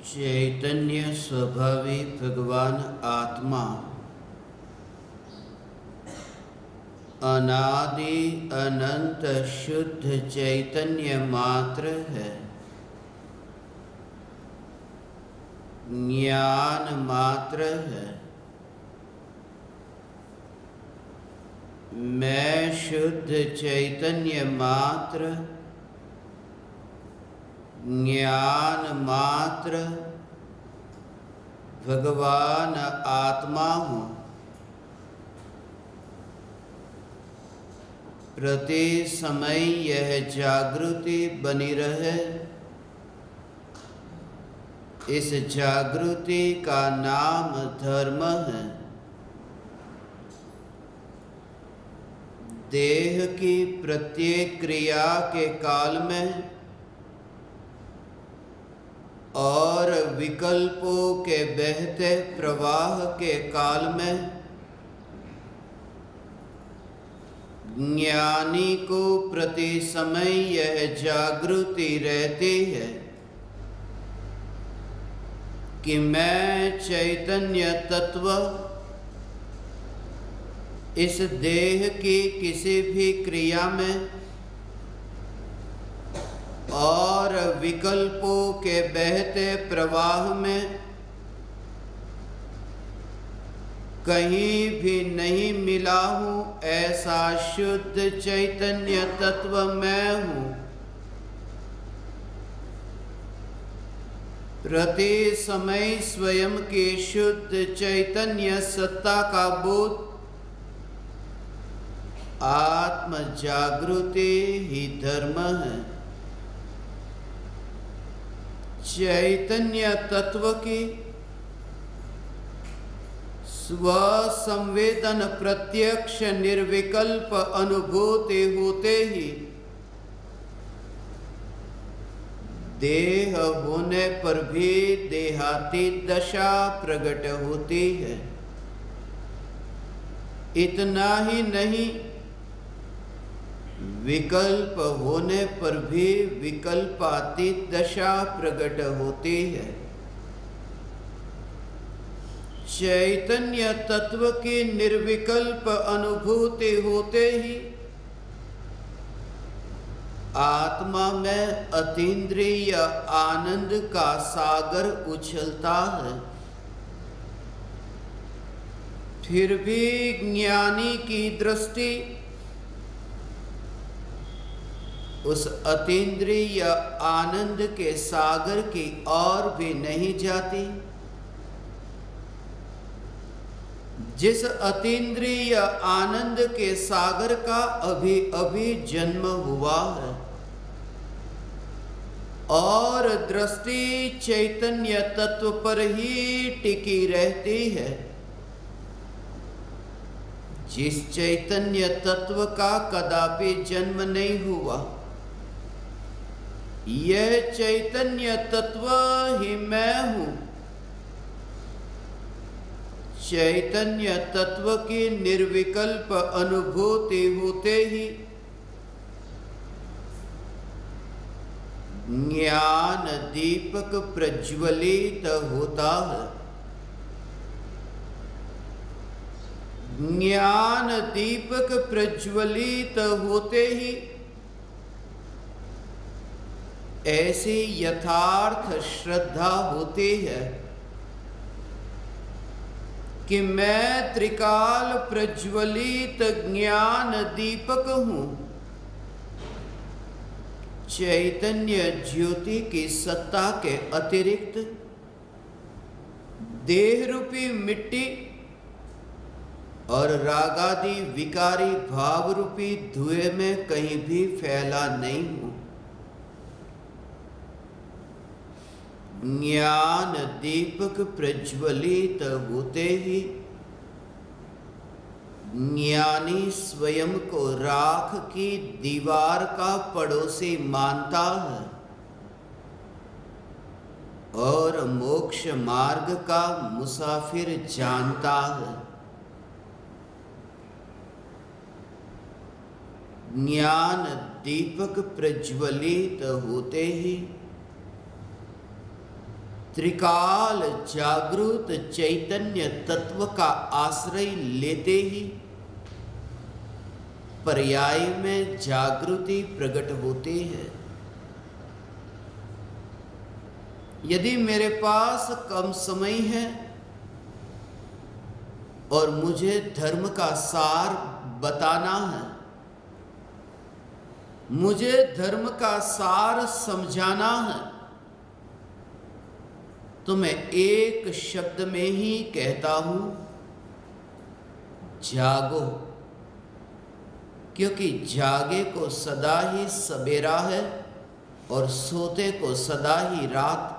चैतन्य स्वभावी भगवान आत्मा अनादि अनंत शुद्ध चैतन्य मात्र है। ज्ञान मात्र है। मैं शुद्ध चैतन्य मात्र, ज्ञान मात्र भगवान आत्मा हूँ। प्रति समय यह जागृति बनी रहे। इस जागृति का नाम धर्म है। देह की प्रत्येक क्रिया के काल में और विकल्पों के बहते प्रवाह के काल में ज्ञानी को प्रति समय यह जागृति रहती है कि मैं चैतन्य तत्व इस देह की किसी भी क्रिया में और विकल्पों के बहते प्रवाह में कहीं भी नहीं मिला हूँ। ऐसा शुद्ध चैतन्य तत्व मैं हूँ। प्रति समय स्वयं की शुद्ध चैतन्य सत्ता का बोध आत्म जागृति ही धर्म है। चैतन्य तत्व की स्व संवेदन प्रत्यक्ष निर्विकल्प अनुभूति होते ही देह होने पर भी देहातीत दशा प्रकट होती है। इतना ही नहीं, विकल्प होने पर भी विकल्पातीत दशा प्रकट होती है। चैतन्य तत्व की निर्विकल्प अनुभूति होते ही आत्मा में अतीन्द्रिय आनंद का सागर उछलता है। फिर भी ज्ञानी की दृष्टि उस अतीन्द्रिय आनंद के सागर की ओर भी नहीं जाती। जिस अतीन्द्रिय आनंद के सागर का अभी अभी जन्म हुआ है और दृष्टि चैतन्य तत्व पर ही टिकी रहती है। जिस चैतन्य तत्व का कदापि जन्म नहीं हुआ, यह चैतन्य तत्व ही मैं हूँ। चैतन्य तत्व की निर्विकल्प अनुभूति होते ही ज्ञान दीपक प्रज्वलित होता है। ज्ञान दीपक प्रज्वलित होते ही ऐसी यथार्थ श्रद्धा होती है कि मैं त्रिकाल प्रज्वलित ज्ञान दीपक हूँ। चैतन्य ज्योति की सत्ता के अतिरिक्त देह रूपी मिट्टी और रागादि विकारी भाव रूपी धुएं में कहीं भी फैला नहीं हूँ। ज्ञान दीपक प्रज्वलित होते ही ज्ञानी स्वयं को राख की दीवार का पड़ोसी मानता है और मोक्ष मार्ग का मुसाफिर जानता है। ज्ञान दीपक प्रज्वलित होते ही त्रिकाल जागृत चैतन्य तत्व का आश्रय लेते ही पर्याय में जागृति प्रकट होती है। यदि मेरे पास कम समय है और मुझे धर्म का सार बताना है, मुझे धर्म का सार समझाना है, तो मैं एक शब्द में ही कहता हूं, जागो। क्योंकि जागे को सदा ही सवेरा है और सोते को सदा ही रात।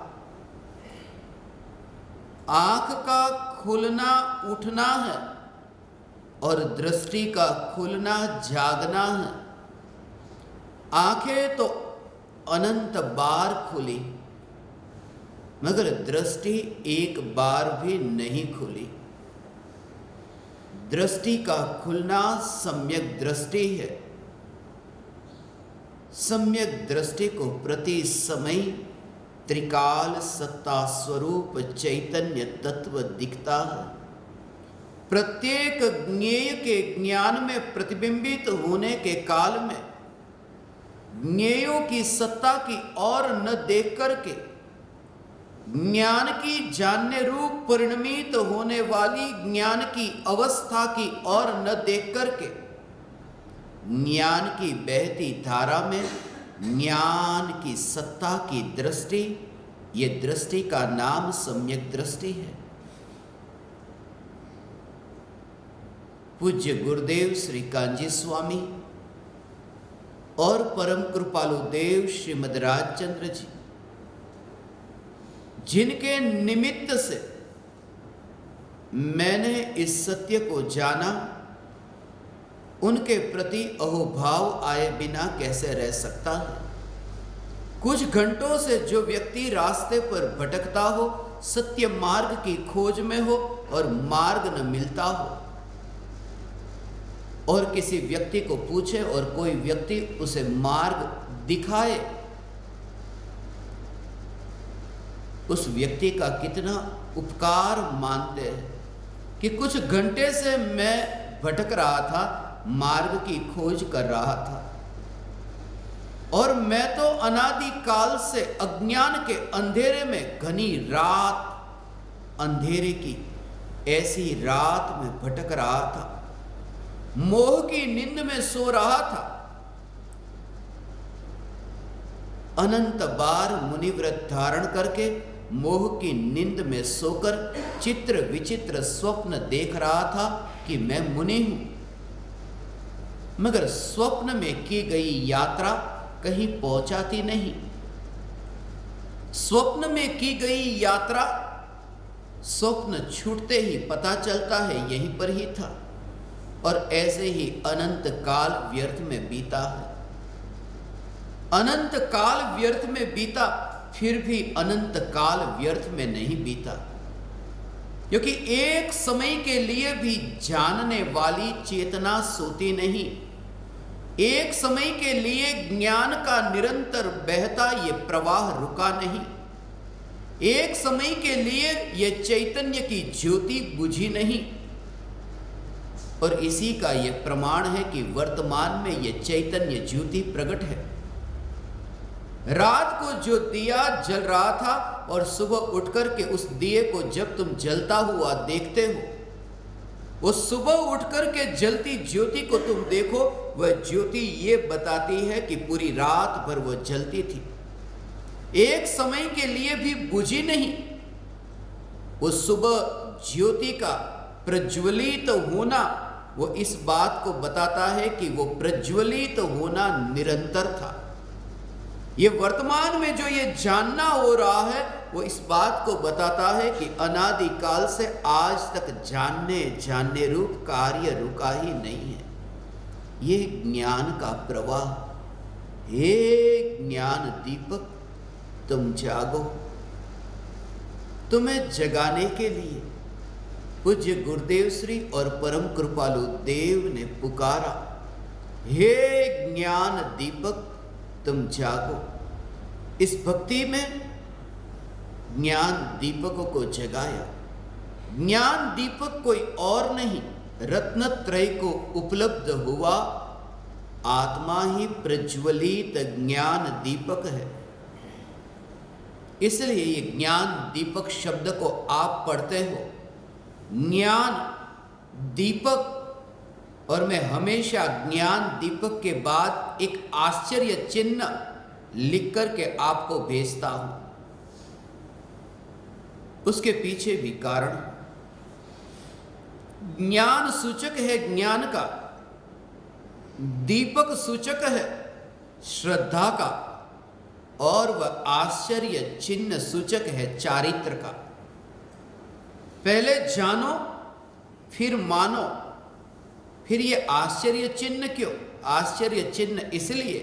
आंख का खुलना उठना है और दृष्टि का खुलना जागना है। आंखें तो अनंत बार खुली, मगर दृष्टि एक बार भी नहीं खुली। दृष्टि का खुलना सम्यक दृष्टि है। सम्यक दृष्टि को प्रति समय त्रिकाल सत्ता स्वरूप चैतन्य तत्व दिखता है। प्रत्येक ज्ञेय के ज्ञान में प्रतिबिंबित होने के काल में ज्ञेयों की सत्ता की ओर न देख करके ज्ञान की जानने रूप परिणमित होने वाली ज्ञान की अवस्था की ओर न देख करके ज्ञान की बहती धारा में ज्ञान की सत्ता की दृष्टि, ये दृष्टि का नाम सम्यक दृष्टि है। पूज्य गुरुदेव श्री कांजी स्वामी और परम कृपालु देव श्रीमद राजचंद्र जी, जिनके निमित्त से मैंने इस सत्य को जाना, उनके प्रति अहोभाव आए बिना कैसे रह सकता है। कुछ घंटों से जो व्यक्ति रास्ते पर भटकता हो, सत्य मार्ग की खोज में हो और मार्ग न मिलता हो, और किसी व्यक्ति को पूछे और कोई व्यक्ति उसे मार्ग दिखाए, उस व्यक्ति का कितना उपकार मानते हैं कि कुछ घंटे से मैं भटक रहा था, मार्ग की खोज कर रहा था, और मैं तो अनादि काल से अज्ञान के अंधेरे में घनी रात, अंधेरे की ऐसी रात में भटक रहा था, मोह की नींद में सो रहा था। अनंत बार मुनिव्रत धारण करके मोह की नींद में सोकर चित्र विचित्र स्वप्न देख रहा था कि मैं मुनि हूं, मगर स्वप्न में की गई यात्रा कहीं पहुंचाती नहीं। स्वप्न में की गई यात्रा स्वप्न छूटते ही पता चलता है यहीं पर ही था, और ऐसे ही अनंत काल व्यर्थ में बीता है। अनंत काल व्यर्थ में बीता, फिर भी अनंत काल व्यर्थ में नहीं बीता, क्योंकि एक समय के लिए भी जानने वाली चेतना सोती नहीं। एक समय के लिए ज्ञान का निरंतर बहता ये प्रवाह रुका नहीं। एक समय के लिए ये चैतन्य की ज्योति बुझी नहीं। और इसी का ये प्रमाण है कि वर्तमान में ये चैतन्य ज्योति प्रकट है। रात को जो दिया जल रहा था और सुबह उठकर के उस दिए को जब तुम जलता हुआ देखते हो, वो सुबह उठकर के जलती ज्योति को तुम देखो, वह ज्योति ये बताती है कि पूरी रात भर वो जलती थी, एक समय के लिए भी बुझी नहीं। वो सुबह ज्योति का प्रज्वलित होना, वो इस बात को बताता है कि वो प्रज्वलित होना निरंतर था। ये वर्तमान में जो ये जानना हो रहा है, वो इस बात को बताता है कि अनादि काल से आज तक जानने रूप कार्य रुका ही नहीं है। ये ज्ञान का प्रवाह, हे ज्ञान दीपक तुम जागो। तुम्हें जगाने के लिए पूज्य गुरुदेव श्री और परम कृपालु देव ने पुकारा, हे ज्ञान दीपक तुम जागो। इस भक्ति में ज्ञान दीपकों को जगाया। ज्ञान दीपक कोई और नहीं, रत्नत्रय को उपलब्ध हुआ आत्मा ही प्रज्वलित ज्ञान दीपक है। इसलिए ये ज्ञान दीपक शब्द को आप पढ़ते हो, ज्ञान दीपक, और मैं हमेशा ज्ञान दीपक के बाद एक आश्चर्य चिन्ह लिख करके आपको भेजता हूं। उसके पीछे भी कारण, ज्ञान सूचक है ज्ञान का, दीपक सूचक है श्रद्धा का, और वह आश्चर्य चिन्ह सूचक है चारित्र का। पहले जानो फिर मानो। फिर ये आश्चर्य चिन्ह क्यों? आश्चर्य चिन्ह इसलिए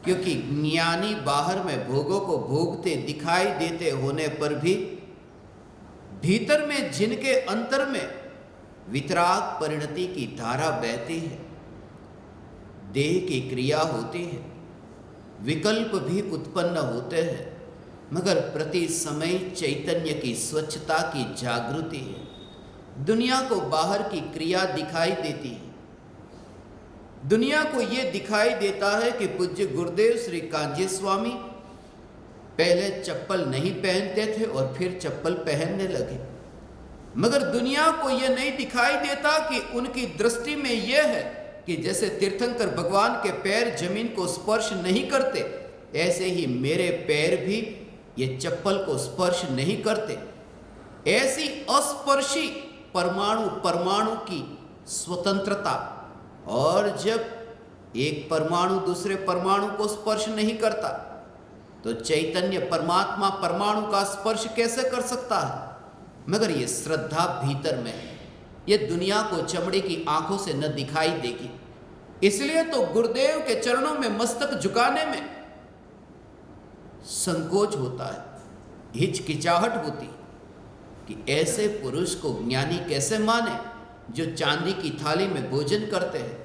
क्योंकि ज्ञानी बाहर में भोगों को भोगते दिखाई देते होने पर भी भीतर में जिनके अंतर में वितराग परिणति की धारा बहती है, देह की क्रिया होती है, विकल्प भी उत्पन्न होते हैं, मगर प्रति समय चैतन्य की स्वच्छता की जागृति है। दुनिया को बाहर की क्रिया दिखाई देती है। दुनिया को यह दिखाई देता है कि पूज्य गुरुदेव श्री कांजी स्वामी पहले चप्पल नहीं पहनते थे और फिर चप्पल पहनने लगे, मगर दुनिया को यह नहीं दिखाई देता कि उनकी दृष्टि में यह है कि जैसे तीर्थंकर भगवान के पैर जमीन को स्पर्श नहीं करते, ऐसे ही मेरे पैर भी ये चप्पल को स्पर्श नहीं करते। ऐसी अस्पर्शी परमाणु परमाणु की स्वतंत्रता, और जब एक परमाणु दूसरे परमाणु को स्पर्श नहीं करता तो चैतन्य परमात्मा परमाणु का स्पर्श कैसे कर सकता है? मगर ये श्रद्धा भीतर में है, ये दुनिया को चमड़ी की आंखों से न दिखाई देगी। इसलिए तो गुरुदेव के चरणों में मस्तक झुकाने में संकोच होता है, हिचकिचाहट होती कि ऐसे पुरुष को ज्ञानी कैसे माने जो चांदी की थाली में भोजन करते हैं।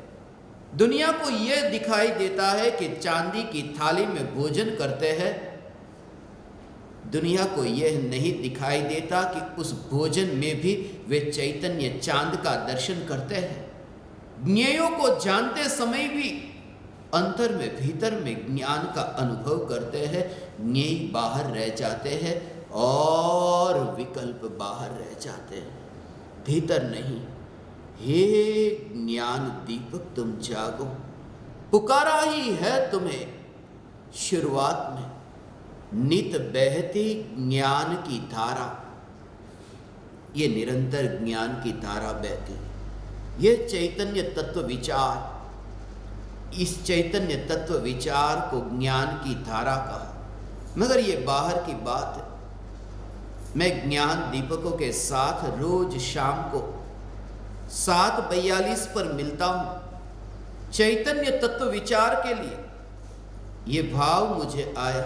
दुनिया को यह दिखाई देता है कि चांदी की थाली में भोजन करते हैं, दुनिया को यह नहीं दिखाई देता कि उस भोजन में भी वे चैतन्य चांद का दर्शन करते हैं। ज्ञेयों को जानते समय भी अंतर में भीतर में ज्ञान का अनुभव करते हैं। ज्ञेय बाहर रह जाते हैं और विकल्प बाहर रह जाते हैं, भीतर नहीं। हे ज्ञान दीपक तुम जागो, पुकारा ही है तुम्हें शुरुआत में, नित बहती ज्ञान की धारा। ये निरंतर ज्ञान की धारा बहती है। ये चैतन्य तत्व विचार, इस चैतन्य तत्व विचार को ज्ञान की धारा कहा, मगर ये बाहर की बात है। मैं ज्ञान दीपकों के साथ रोज शाम को 7:42 पर मिलता हूं चैतन्य तत्व विचार के लिए। ये भाव मुझे आया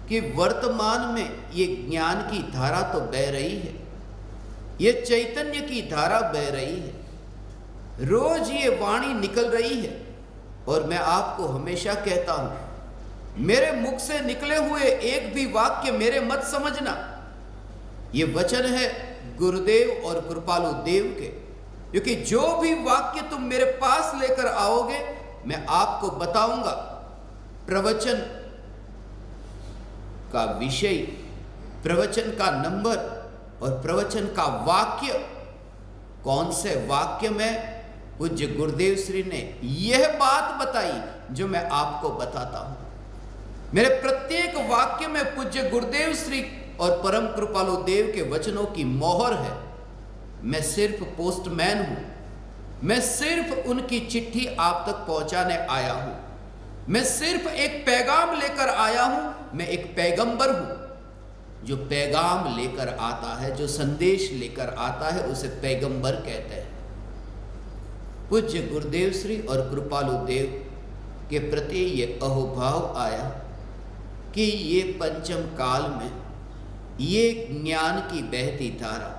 कि वर्तमान में ये ज्ञान की धारा तो बह रही है, ये चैतन्य की धारा बह रही है, रोज ये वाणी निकल रही है। और मैं आपको हमेशा कहता हूं, मेरे मुख से निकले हुए एक भी वाक्य मेरे मत समझना, ये वचन है गुरुदेव और कृपालु देव के, क्योंकि जो भी वाक्य तुम मेरे पास लेकर आओगे मैं आपको बताऊंगा प्रवचन का विषय, प्रवचन का नंबर और प्रवचन का वाक्य। कौन से वाक्य में पूज्य गुरुदेव श्री ने यह बात बताई जो मैं आपको बताता हूं। मेरे प्रत्येक वाक्य में पूज्य गुरुदेव श्री और परम कृपालु देव के वचनों की मोहर है। मैं सिर्फ पोस्टमैन हूं, मैं सिर्फ उनकी चिट्ठी आप तक पहुंचाने आया हूं, मैं सिर्फ एक पैगाम लेकर आया हूं। मैं एक पैगंबर हूं। जो पैगाम लेकर आता है, जो संदेश लेकर आता है, उसे पैगंबर कहते हैं। पूज्य गुरुदेव श्री और कृपालु देव के प्रति ये अहोभाव आया कि ये पंचम काल में ये ज्ञान की बहती धारा,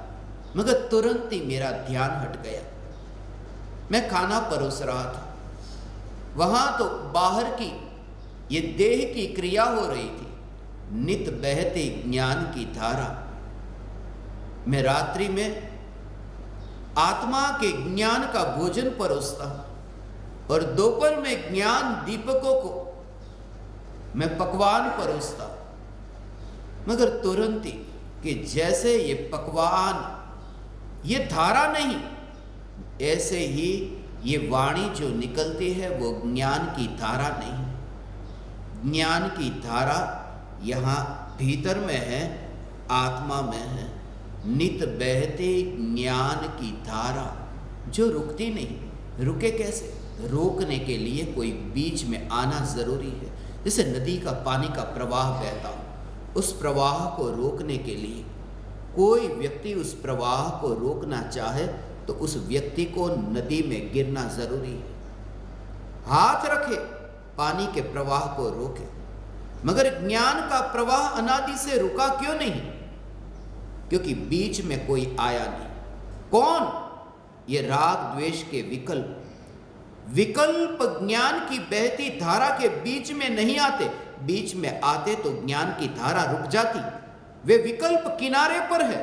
मगर तुरंत ही मेरा ध्यान हट गया। मैं खाना परोस रहा था, वहां तो बाहर की ये देह की क्रिया हो रही थी, नित बहते ज्ञान की धारा। मैं रात्रि में आत्मा के ज्ञान का भोजन परोसता हूं और दोपहर में ज्ञान दीपकों को मैं पकवान परोसता हूं। मगर तुरंत ही कि जैसे ये पकवान ये धारा नहीं, ऐसे ही ये वाणी जो निकलती है वो ज्ञान की धारा नहीं। ज्ञान की धारा यहाँ भीतर में है, आत्मा में है। नित बहते ज्ञान की धारा जो रुकती नहीं। रुके कैसे? रोकने के लिए कोई बीच में आना जरूरी है। जैसे नदी का पानी का प्रवाह बहता हो, उस प्रवाह को रोकने के लिए कोई व्यक्ति उस प्रवाह को रोकना चाहे तो उस व्यक्ति को नदी में गिरना जरूरी है। हाथ रखे, पानी के प्रवाह को रोके। मगर ज्ञान का प्रवाह अनादि से रुका क्यों नहीं? क्योंकि बीच में कोई आया नहीं। कौन? ये राग द्वेष के विकल्प। विकल्प ज्ञान की बहती धारा के बीच में नहीं आते। बीच में आते तो ज्ञान की धारा रुक जाती। वे विकल्प किनारे पर है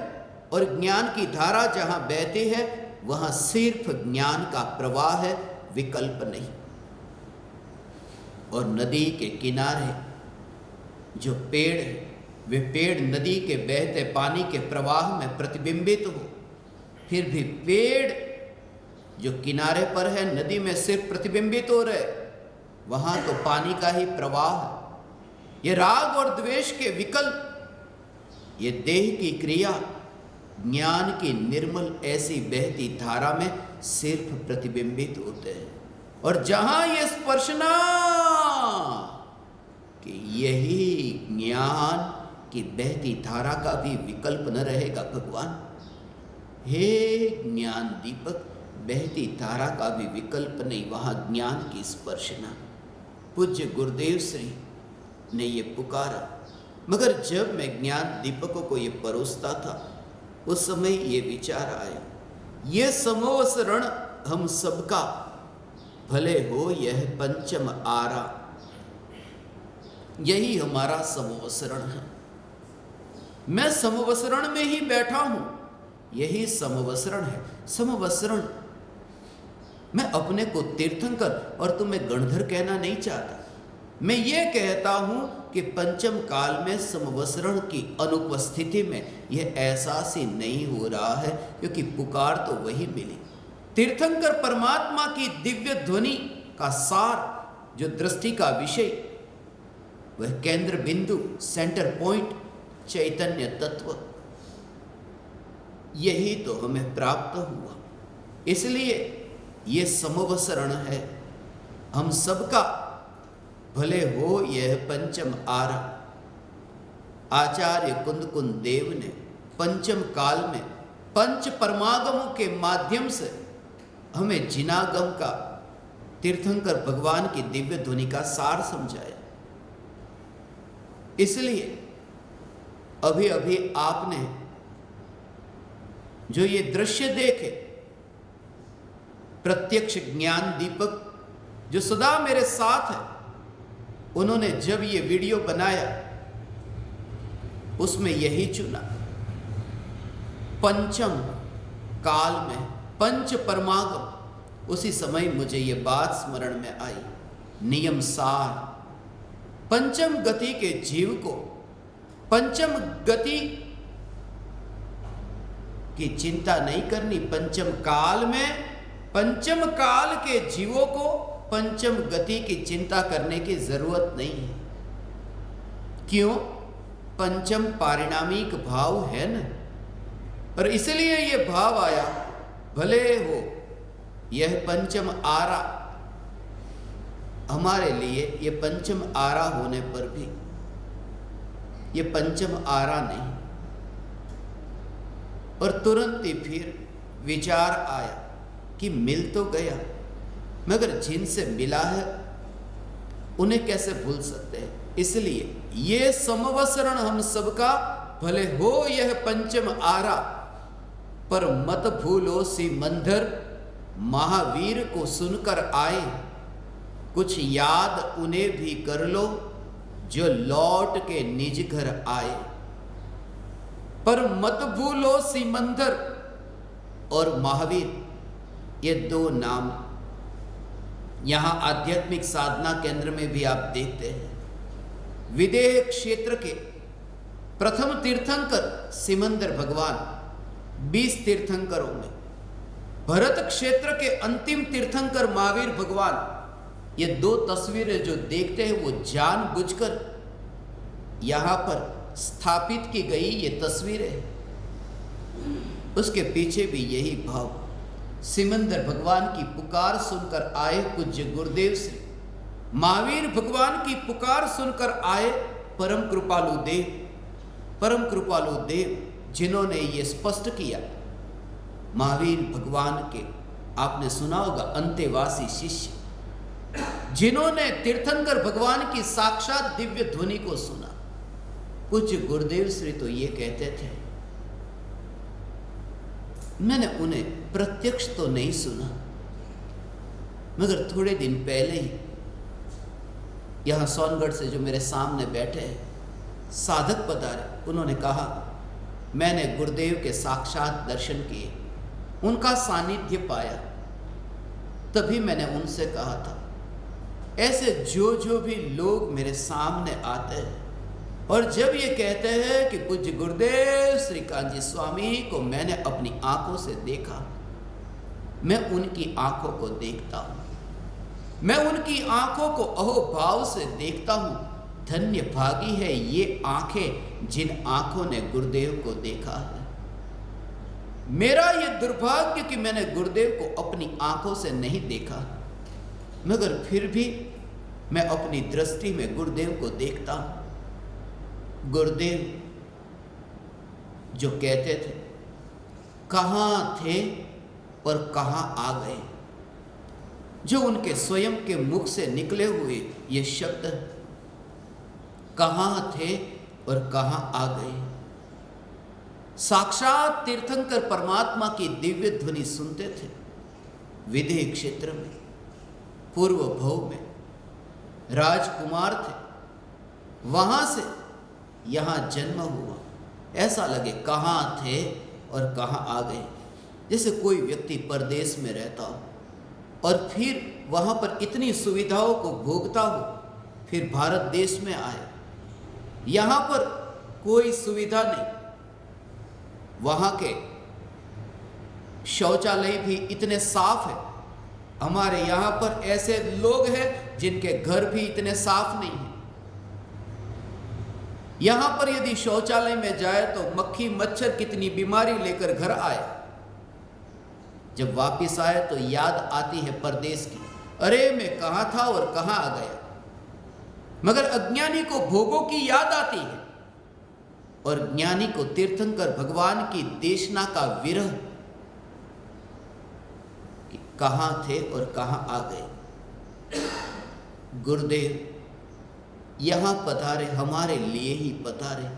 और ज्ञान की धारा जहां बहती है वहां सिर्फ ज्ञान का प्रवाह है, विकल्प नहीं। और नदी के किनारे जो पेड़ है, वे पेड़ नदी के बहते पानी के प्रवाह में प्रतिबिंबित हो, फिर भी पेड़ जो किनारे पर है नदी में सिर्फ प्रतिबिंबित हो रहे, वहां तो पानी का ही प्रवाह है। ये राग और द्वेष के विकल्प, ये देह की क्रिया ज्ञान की निर्मल ऐसी बहती धारा में सिर्फ प्रतिबिंबित होते हैं। और जहां ये स्पर्शना कि यही ज्ञान की बहती धारा का भी विकल्प न रहेगा भगवान। हे ज्ञान दीपक, बहती धारा का भी विकल्प नहीं, वहां ज्ञान की स्पर्शना। पूज्य गुरुदेव श्री ने ये पुकारा। मगर जब मैं ज्ञान दीपकों को ये परोसता था उस समय ये विचार आया, ये समोवसरण हम सबका, भले हो यह पंचम आरा, यही हमारा समोवसरण है। मैं समवसरण में ही बैठा हूं, यही समवसरण है। समवसरण, मैं अपने को तीर्थंकर और तुम्हें गणधर कहना नहीं चाहता। मैं ये कहता हूं कि पंचम काल में समवसरण की अनुपस्थिति में यह एहसास ही नहीं हो रहा है, क्योंकि पुकार तो वही मिली। तीर्थंकर परमात्मा की दिव्य ध्वनि का सार, जो दृष्टि का विषय, वह केंद्र बिंदु, सेंटर पॉइंट, चैतन्य तत्व, यही तो हमें प्राप्त हुआ। इसलिए ये समवसरण है हम सबका, भले हो यह पंचम आरा। आचार्य कुंद देव ने पंचम काल में पंच परमागमों के माध्यम से हमें जिनागम का, तीर्थंकर भगवान की दिव्य ध्वनि का सार समझाया। इसलिए अभी अभी आपने जो ये दृश्य देखे, प्रत्यक्ष ज्ञान दीपक जो सदा मेरे साथ है, उन्होंने जब ये वीडियो बनाया उसमें यही चुना। पंचम काल में पंच परमागम, उसी समय मुझे ये बात स्मरण में आई। नियम सार, पंचम गति के जीव को पंचम गति की चिंता नहीं करनी। पंचम काल में पंचम काल के जीवों को पंचम गति की चिंता करने की जरूरत नहीं है। क्यों? पंचम पारिणामिक भाव है न, और इसलिए ये भाव आया, भले हो यह पंचम आरा। हमारे लिए ये पंचम आरा होने पर भी ये पंचम आरा नहीं। और तुरंत ही फिर विचार आया कि मिल तो गया, मगर जिनसे मिला है उन्हें कैसे भूल सकते हैं। इसलिए ये समवसरण हम सबका, भले हो यह पंचम आरा, पर मत भूलो सी मंधर, महावीर को सुनकर आए, कुछ याद उन्हें भी कर लो, जो लौट के निज घर आए। पर मत भूलो सिमंदर और महावीर, ये दो नाम यहां आध्यात्मिक साधना केंद्र में भी आप देखते हैं। विदेह क्षेत्र के प्रथम तीर्थंकर सिमंदर भगवान 20 तीर्थंकरों में, भरत क्षेत्र के अंतिम तीर्थंकर महावीर भगवान, ये दो तस्वीरें जो देखते हैं वो जानबूझकर यहां पर स्थापित की गई ये तस्वीरें, उसके पीछे भी यही भाव। सिमंदर भगवान की पुकार सुनकर आए पूज्य गुरुदेव श्री महावीर भगवान की पुकार सुनकर आए परम कृपालु देव, परम कृपालु देव जिन्होंने ये स्पष्ट किया। महावीर भगवान के आपने सुना होगा अंतेवासी शिष्य, जिन्होंने तीर्थंकर भगवान की साक्षात दिव्य ध्वनि को सुना। पूज्य गुरुदेव श्री तो ये कहते थे, मैंने उन्हें प्रत्यक्ष तो नहीं सुना, मगर थोड़े दिन पहले ही यहां सोनगढ़ से जो मेरे सामने बैठे हैं साधक पधारे, उन्होंने कहा मैंने गुरुदेव के साक्षात दर्शन किए, उनका सानिध्य पाया। तभी मैंने उनसे कहा था, ऐसे जो भी लोग मेरे सामने आते हैं और जब ये कहते हैं कि पूज्य गुरुदेव श्री कांजी स्वामी को मैंने अपनी आंखों से देखा, मैं उनकी आंखों को देखता हूं, मैं उनकी आंखों को अहोभाव से देखता हूं। धन्य भागी है ये आंखें जिन आंखों ने गुरुदेव को देखा है। मेरा ये दुर्भाग्य कि मैंने गुरुदेव को अपनी आंखों से नहीं देखा, मगर फिर भी मैं अपनी दृष्टि में गुरुदेव को देखता हूं। गुरुदेव जो कहते थे, कहां थे और कहां आ गए, जो उनके स्वयं के मुख से निकले हुए ये शब्द, कहां थे और कहां आ गए। साक्षात तीर्थंकर परमात्मा की दिव्य ध्वनि सुनते थे। विदेह क्षेत्र में पूर्व भव में राजकुमार थे, वहां से यहां जन्म हुआ। ऐसा लगे कहां थे और कहां आ गए, जैसे कोई व्यक्ति परदेश में रहता हो और फिर वहां पर इतनी सुविधाओं को भोगता हो, फिर भारत देश में आए, यहां पर कोई सुविधा नहीं, वहां के शौचालय भी इतने साफ है। हमारे यहां पर ऐसे लोग हैं जिनके घर भी इतने साफ नहीं हैं। यहां पर यदि शौचालय में जाए तो मक्खी मच्छर कितनी बीमारी लेकर घर आए, जब वापिस आए तो याद आती है परदेश की, अरे मैं कहां था और कहां आ गया। मगर अज्ञानी को भोगों की याद आती है और ज्ञानी को तीर्थंकर भगवान की देशना का विरह, कि कहां थे और कहां आ गए। गुरुदेव यहां पधारे, हमारे लिए ही पधारे।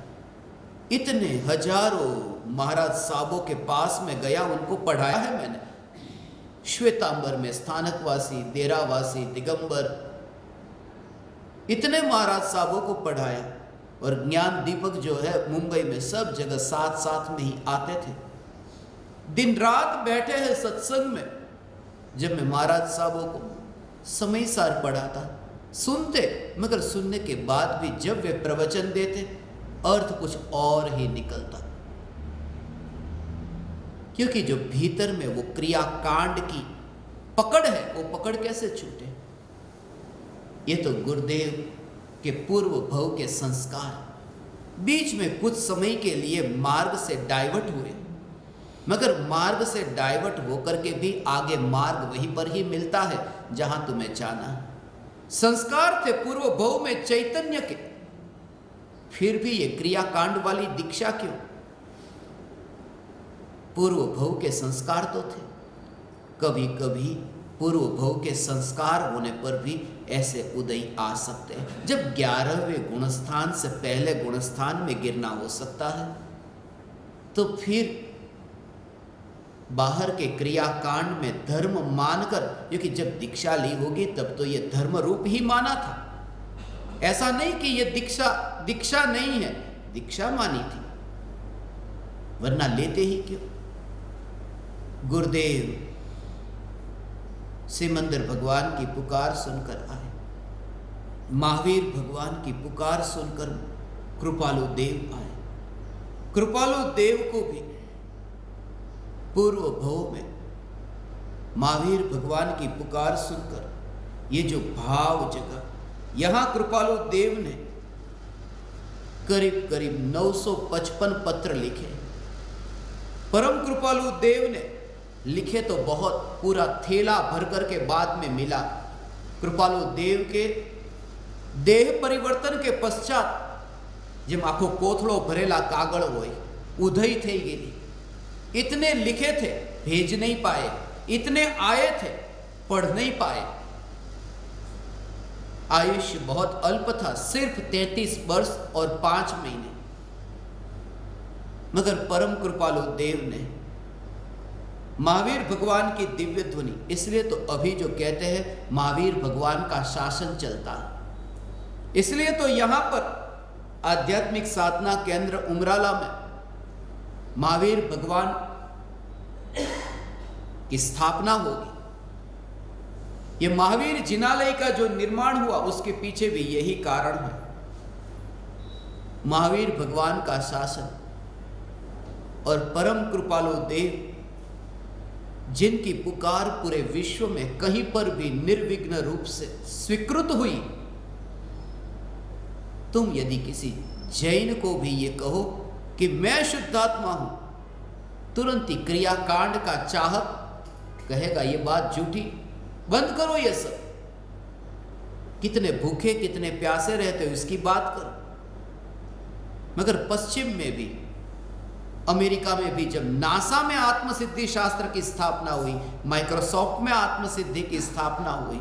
इतने हजारों महाराज साहबों के पास में गया, उनको पढ़ाया है मैंने। श्वेतांबर में स्थानकवासी, देरावासी, दिगंबर, इतने महाराज साहबों को पढ़ाया। और ज्ञान दीपक जो है मुंबई में सब जगह साथ साथ में ही आते थे, दिन रात बैठे हैं सत्संग में। जब मैं महाराज साहबों को समय सार पढ़ाता, सुनते, मगर सुनने के बाद भी जब वे प्रवचन देते अर्थ कुछ और ही निकलता, क्योंकि जो भीतर में वो क्रियाकांड की पकड़ है, वो पकड़ कैसे छूटे। ये तो गुरुदेव के पूर्व भव के संस्कार बीच में कुछ समय के लिए मार्ग से डाइवर्ट हुए, मगर मार्ग से डाइवर्ट होकर के भी आगे मार्ग वहीं पर ही मिलता है जहां तुम्हें जाना है। संस्कार थे पूर्व भव में चैतन्य के, फिर भी ये क्रियाकांड वाली दीक्षा क्यों? पूर्व भव के संस्कार तो थे। कभी कभी पूर्व भव के संस्कार होने पर भी ऐसे उदय आ सकते हैं, जब 11वें गुणस्थान से पहले गुणस्थान में गिरना हो सकता है, तो फिर बाहर के क्रियाकांड में धर्म मानकर, क्योंकि जब दीक्षा ली होगी तब तो ये धर्म रूप ही माना था, ऐसा नहीं कि ये दीक्षा नहीं है, दीक्षा मानी थी, वरना लेते ही क्यों। गुरुदेव सिमंदर भगवान की पुकार सुनकर आए, महावीर भगवान की पुकार सुनकर कृपालु देव आए। कृपालु देव को भी पूर्व भव में महावीर भगवान की पुकार सुनकर ये जो भाव जगा, यहां कृपालु देव ने करीब करीब 955 पत्र लिखे। परम कृपालु देव ने लिखे तो बहुत, पूरा थैला भर कर के बाद में मिला। कृपालु देव के देह परिवर्तन के पश्चात जब आखो कोथड़ो भरेला कागड़ होय उधई थई गेली। इतने लिखे थे, भेज नहीं पाए, इतने आए थे, पढ़ नहीं पाए। आयुष्य बहुत अल्प था, सिर्फ 33 वर्ष और 5 महीने। मगर परम कृपालु देव ने महावीर भगवान की दिव्य ध्वनि, इसलिए तो अभी जो कहते हैं महावीर भगवान का शासन चलता है, इसलिए तो यहां पर आध्यात्मिक साधना केंद्र उमराला में महावीर भगवान की स्थापना होगी। यह महावीर जिनालय का जो निर्माण हुआ उसके पीछे भी यही कारण है। महावीर भगवान का शासन और परम कृपालु देव जिनकी पुकार पूरे विश्व में कहीं पर भी निर्विघ्न रूप से स्वीकृत हुई। तुम यदि किसी जैन को भी ये कहो कि मैं शुद्धात्मा हूं, तुरंत ही क्रियाकांड का चाहक कहेगा ये बात झूठी, बंद करो ये सब। कितने भूखे कितने प्यासे रहते हो इसकी बात करो। मगर पश्चिम में भी, अमेरिका में भी जब नासा में आत्मसिद्धि शास्त्र की स्थापना हुई, माइक्रोसॉफ्ट में आत्मसिद्धि की स्थापना हुई,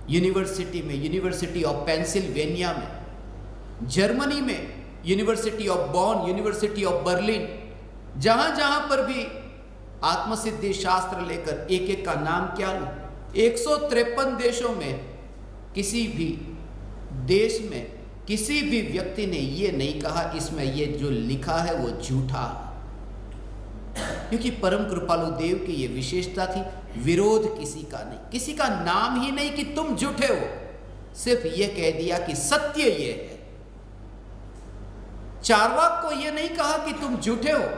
यूनिवर्सिटी में, यूनिवर्सिटी ऑफ पेंसिल्वेनिया में, जर्मनी में university of Bonn, university of Berlin, जहां जहां पर भी आत्मसिद्धि शास्त्र लेकर एक एक का नाम क्या लूं, 153 देशों में किसी भी देश में किसी भी व्यक्ति ने ये नहीं कहा इसमें ये जो लिखा है वो झूठा, क्योंकि परम कृपालु देव की ये विशेषता थी, विरोध किसी का नहीं, किसी का नाम ही नहीं कि तुम झूठे हो, सिर्फ ये कह दिया कि सत्य ये है। चार्वाक को ये नहीं कहा कि तुम झूठे हो,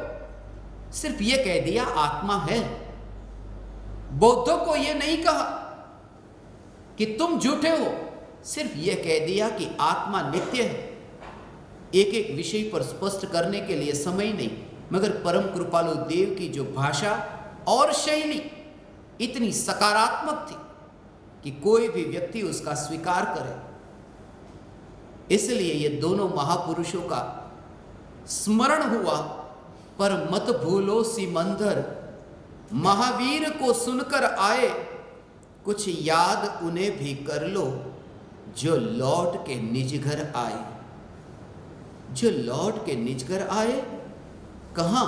सिर्फ ये कह दिया आत्मा है। बौद्धों को ये नहीं कहा कि तुम झूठे हो, सिर्फ ये कह दिया कि आत्मा नित्य है। एक एक विषय पर स्पष्ट करने के लिए समय नहीं, मगर परम कृपालु देव की जो भाषा और शैली इतनी सकारात्मक थी कि कोई भी व्यक्ति उसका स्वीकार करे। इसलिए ये दोनों महापुरुषों का स्मरण हुआ। पर मत भूलो सिमंदर, महावीर को सुनकर आए, कुछ याद उन्हें भी कर लो, जो लौट के निज घर आए। जो लौट के निज घर आए कहां?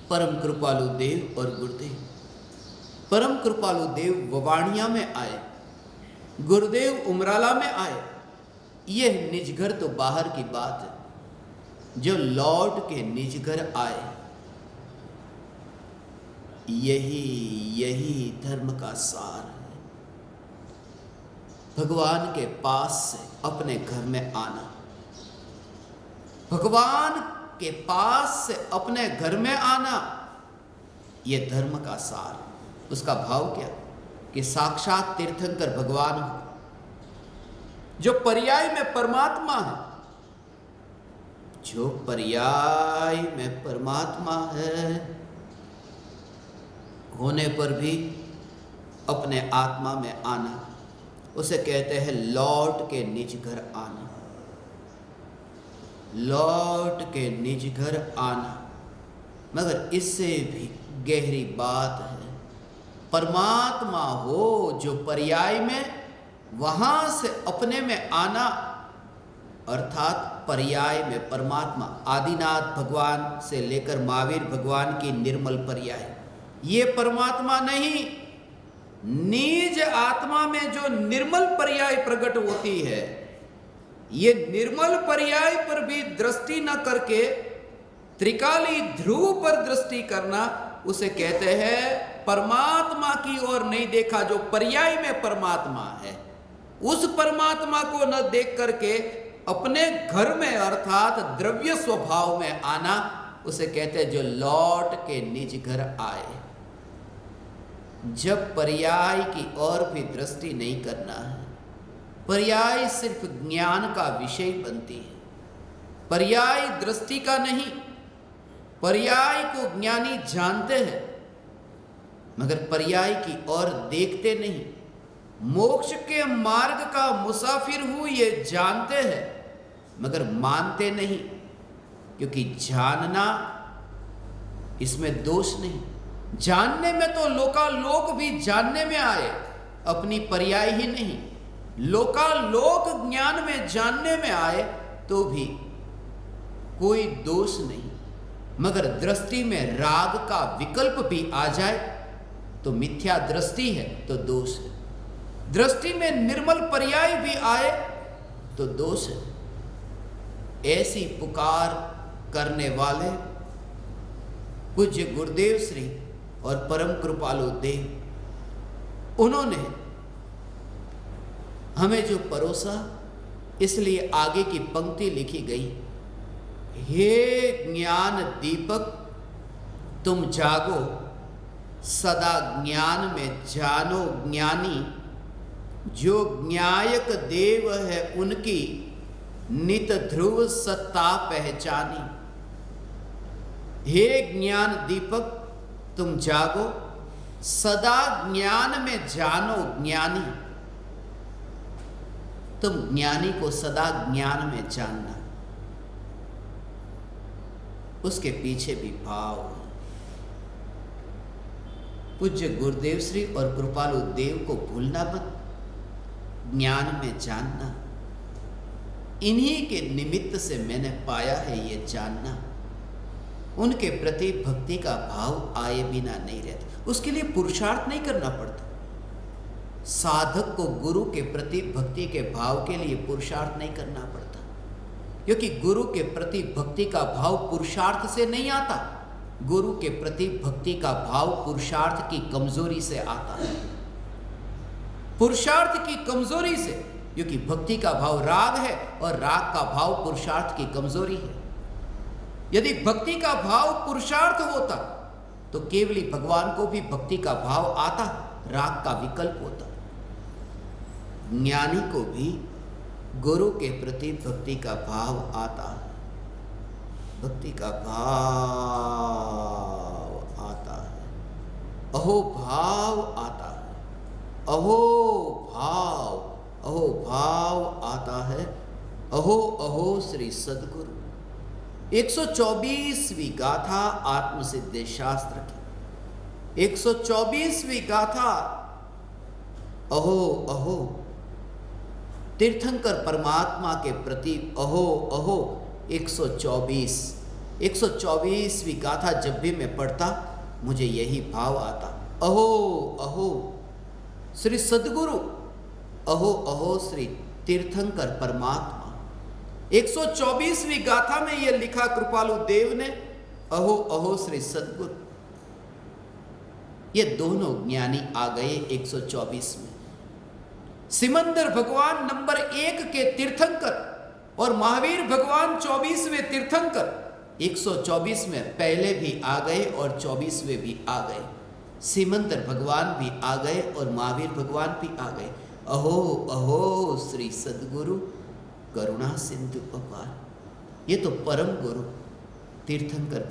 परम कृपालु देव और गुरुदेव। परम कृपालु देव ववाणिया में आए, गुरुदेव उमराला में आए। यह निज घर तो बाहर की बात है, जो लौट के निज घर आए, यही धर्म का सार है। भगवान के पास से अपने घर में आना, भगवान के पास से अपने घर में आना, यह धर्म का सार। उसका भाव क्या? कि साक्षात तीर्थंकर भगवान हो, जो पर्याय में परमात्मा है। जो पर्याय में परमात्मा है होने पर भी अपने आत्मा में आना, उसे कहते हैं लौट के निज घर आना। लौट के निज घर आना। मगर इससे भी गहरी बात है, परमात्मा हो जो पर्याय में, वहां से अपने में आना, अर्थात पर्याय में परमात्मा। आदिनाथ भगवान से लेकर महावीर भगवान की निर्मल पर्याय, ये परमात्मा नहीं, निज आत्मा में जो निर्मल पर्याय प्रकट होती है, ये निर्मल पर्याय पर भी दृष्टि न करके त्रिकाली ध्रुव पर दृष्टि करना, उसे कहते हैं परमात्मा की ओर नहीं देखा। जो पर्याय में परमात्मा है, उस परमात्मा को न देख करके अपने घर में अर्थात द्रव्य स्वभाव में आना, उसे कहते हैं जो लौट के निज घर आए। जब पर्याय की ओर भी दृष्टि नहीं करना है, पर्याय सिर्फ ज्ञान का विषय बनती है, पर्याय दृष्टि का नहीं। पर्याय को ज्ञानी जानते हैं मगर पर्याय की ओर देखते नहीं। मोक्ष के मार्ग का मुसाफिर हूं ये जानते हैं मगर मानते नहीं, क्योंकि जानना इसमें दोष नहीं। जानने में तो लोकालोक भी जानने में आए, अपनी पर्याय ही नहीं। लोकालोक ज्ञान में जानने में आए तो भी कोई दोष नहीं, मगर दृष्टि में राग का विकल्प भी आ जाए तो मिथ्या दृष्टि है तो दोष है। दृष्टि में निर्मल पर्याय भी आए तो दोष है। ऐसी पुकार करने वाले पूज्य गुरुदेव श्री और परम कृपालु देव, उन्होंने हमें जो परोसा, इसलिए आगे की पंक्ति लिखी गई, हे ज्ञान दीपक तुम जागो, सदा ज्ञान में जानो ज्ञानी, जो ज्ञायक देव है उनकी नित ध्रुव सत्ता पहचानी। हे ज्ञान दीपक तुम जागो, सदा ज्ञान में जानो ज्ञानी। तुम ज्ञानी को सदा ज्ञान में जानना, उसके पीछे भी भाव। पूज्य गुरुदेव श्री और कृपालु देव को भूलना मत, ज्ञान में जानना। इन्हीं के निमित्त से मैंने पाया है ये जानना। उनके प्रति भक्ति का भाव आए बिना नहीं रहता। उसके लिए पुरुषार्थ नहीं करना पड़ता। साधक को गुरु के प्रति भक्ति के भाव के लिए पुरुषार्थ नहीं करना पड़ता, क्योंकि गुरु के प्रति भक्ति का भाव पुरुषार्थ से नहीं आता। गुरु के प्रति भक्ति का भाव पुरुषार्थ की कमजोरी से आता है। पुरुषार्थ की कमजोरी से, क्योंकि भक्ति का भाव राग है और राग का भाव पुरुषार्थ की कमजोरी है। यदि भक्ति का भाव पुरुषार्थ होता तो केवली भगवान को भी भक्ति का भाव आता, राग का विकल्प होता। ज्ञानी को भी गुरु के प्रति भक्ति का भाव आता है, भक्ति का भाव आता है, अहो भाव आता है, अहो भाव, अहो भाव आता है। अहो अहो श्री सद्गुरु। 124वीं गाथा आत्मसिद्धि शास्त्र की 124वीं गाथा। अहो अहो तीर्थंकर परमात्मा के प्रति अहो अहो 124वीं गाथा जब भी मैं पढ़ता मुझे यही भाव आता, अहो अहो श्री सद्गुरु, अहो अहो श्री तीर्थंकर परमात्मा। 124वीं गाथा में यह लिखा कृपालु देव ने, अहो अहो श्री सद्गुरु। ये दोनों ज्ञानी आ गए 124 में। सिमंदर भगवान नंबर 1 के तीर्थंकर और महावीर भगवान 24वें तीर्थंकर 124 में पहले भी आ गए और 24वें भी आ गए। सिमंदर भगवान भी आ गए और महावीर भगवान भी आ गए। अहो अहो श्री सद्गुरु करुणा सिंधु भगवान। ये तो परम गुरु तीर्थंकर।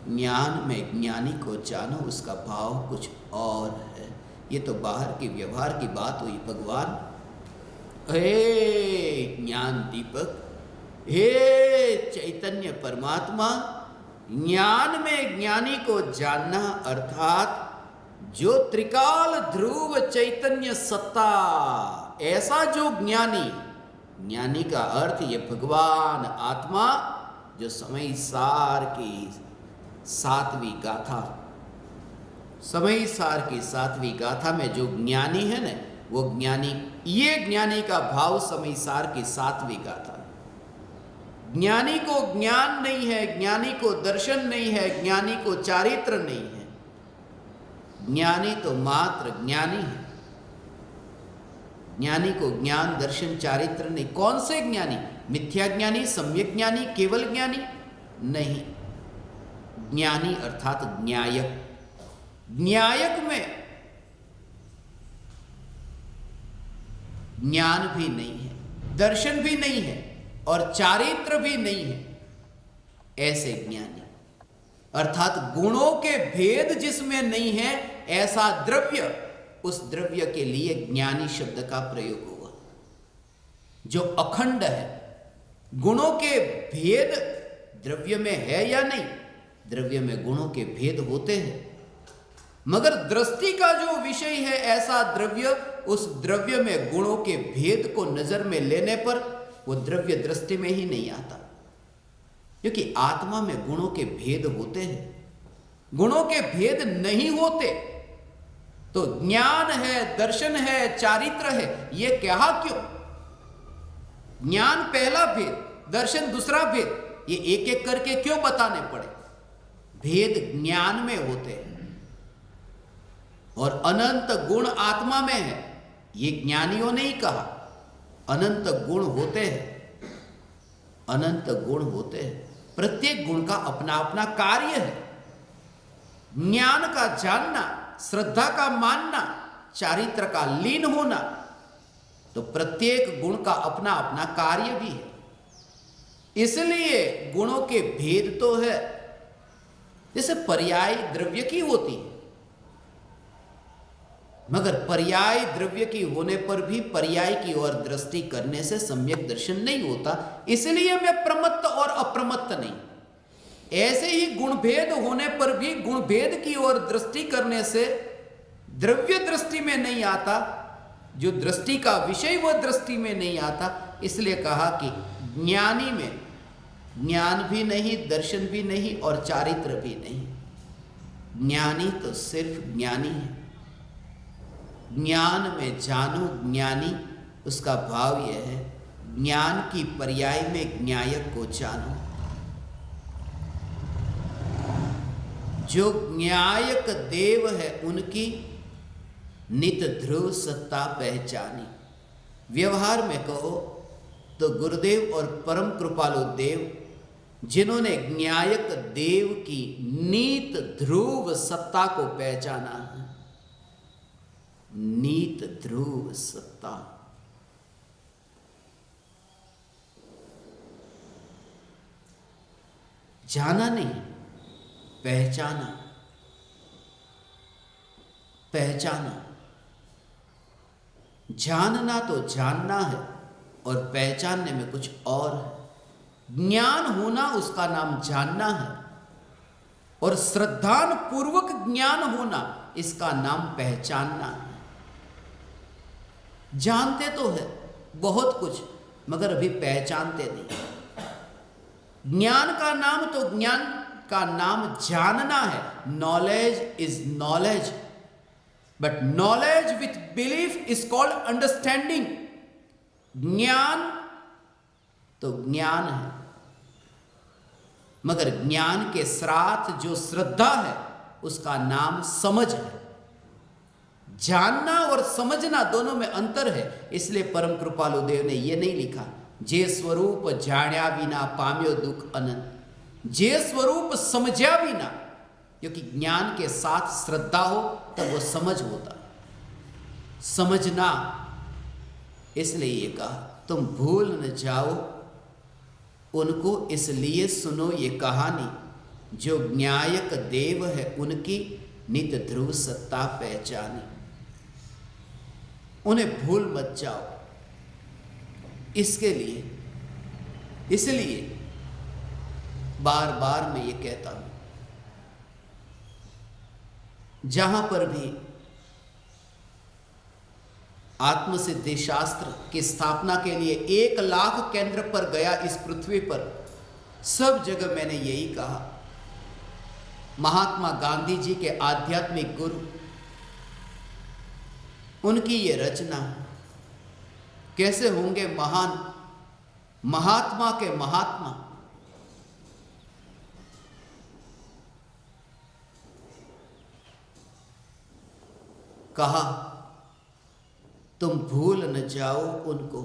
ज्ञान में ज्ञानी को जानो, उसका भाव कुछ और है। ये तो बाहर की व्यवहार की बात हुई। भगवान हे ज्ञान दीपक, हे चैतन्य परमात्मा, ज्ञान में ज्ञानी को जानना अर्थात जो त्रिकाल ध्रुव चैतन्य सत्ता, ऐसा जो ज्ञानी, ज्ञानी का अर्थ ये भगवान आत्मा जो समय सार की सातवीं गाथा, समय सार की सातवीं गाथा में जो ज्ञानी है ना, वो ज्ञानी, ये ज्ञानी का भाव समय सार की सातवीं गाथा। ज्ञानी को ज्ञान नहीं है, ज्ञानी को दर्शन नहीं है, ज्ञानी को चारित्र नहीं है। ज्ञानी तो मात्र ज्ञानी है। ज्ञानी को ज्ञान दर्शन चारित्र नहीं। कौन से ज्ञानी? मिथ्या ज्ञानी, सम्यक ज्ञानी, केवल ज्ञानी नहीं। ज्ञानी अर्थात न्यायक। न्यायक में ज्ञान भी नहीं है, दर्शन भी नहीं है और चारित्र भी नहीं है। ऐसे ज्ञानी अर्थात गुणों के भेद जिसमें नहीं है, ऐसा द्रव्य, उस द्रव्य के लिए ज्ञानी शब्द का प्रयोग हुआ। जो अखंड है, गुणों के भेद द्रव्य में है या नहीं? द्रव्य में गुणों के भेद होते हैं, मगर दृष्टि का जो विषय है ऐसा द्रव्य, उस द्रव्य में गुणों के भेद को नजर में लेने पर वो द्रव्य दृष्टि में ही नहीं आता। क्योंकि आत्मा में गुणों के भेद होते हैं। गुणों के भेद नहीं होते तो ज्ञान है, दर्शन है, चारित्र है, ये कहा क्यों? ज्ञान पहला भेद, दर्शन दूसरा भेद, ये एक एक करके क्यों बताने पड़े? भेद ज्ञान में होते हैं और अनंत गुण आत्मा में है, ये ज्ञानियों ने ही कहा। अनंत गुण होते हैं, अनंत गुण होते हैं। प्रत्येक गुण का अपना अपना कार्य है। ज्ञान का जानना, श्रद्धा का मानना, चारित्र का लीन होना, तो प्रत्येक गुण का अपना अपना कार्य भी है। इसलिए गुणों के भेद तो है। जैसे पर्याय द्रव्य की होती है, मगर पर्याय द्रव्य की होने पर भी पर्याय की ओर दृष्टि करने से सम्यक दर्शन नहीं होता। इसलिए मैं प्रमत्त और अप्रमत्त नहीं। ऐसे ही गुण भेद होने पर भी गुण भेद की ओर दृष्टि करने से द्रव्य दृष्टि में नहीं आता, जो दृष्टि का विषय वह दृष्टि में नहीं आता। इसलिए कहा कि ज्ञानी में ज्ञान भी नहीं, दर्शन भी नहीं और चारित्र भी नहीं। ज्ञानी तो सिर्फ ज्ञानी है। ज्ञान में जानो ज्ञानी, उसका भाव यह है, ज्ञान की पर्याय में ज्ञायक को जानो। जो ज्ञायक देव है उनकी नित ध्रुव सत्ता पहचानी। व्यवहार में कहो तो गुरुदेव और परम कृपालु देव, जिन्होंने ज्ञायक देव की नीत ध्रुव सत्ता को पहचाना है। नीत ध्रुव सत्ता, जाना नहीं, पहचाना। पहचाना, जानना तो जानना है और पहचानने में कुछ और है। ज्ञान होना उसका नाम जानना है और श्रद्धान पूर्वक ज्ञान होना इसका नाम पहचानना है। जानते तो है बहुत कुछ, मगर अभी पहचानते नहीं। ज्ञान का नाम तो ज्ञान का नाम जानना है। Knowledge is knowledge, but knowledge with belief is called understanding. ज्ञान तो ज्ञान है, मगर ज्ञान के साथ जो श्रद्धा है उसका नाम समझ है। जानना और समझना दोनों में अंतर है। इसलिए परम कृपालु देव ने यह नहीं लिखा, जे स्वरूप जाण्या बिना पाम्यो दुख अनंत। जे स्वरूप समझा बिना, क्योंकि ज्ञान के साथ श्रद्धा हो तब वो समझ होता है। समझना, इसलिए ये कहा तुम भूल न जाओ उनको, इसलिए सुनो ये कहानी। जो ज्ञायक देव है उनकी नित ध्रुव सत्ता पहचानी। उन्हें भूल मत जाओ। इसके लिए, इसलिए बार बार मैं ये कहता हूं, जहां पर भी आत्मसिद्धि शास्त्र की स्थापना के लिए 1 लाख केंद्र पर गया इस पृथ्वी पर, सब जगह मैंने यही कहा महात्मा गांधी जी के आध्यात्मिक गुरु, उनकी ये रचना कैसे होंगे महान, महात्मा के महात्मा। कहा तुम भूल न जाओ उनको,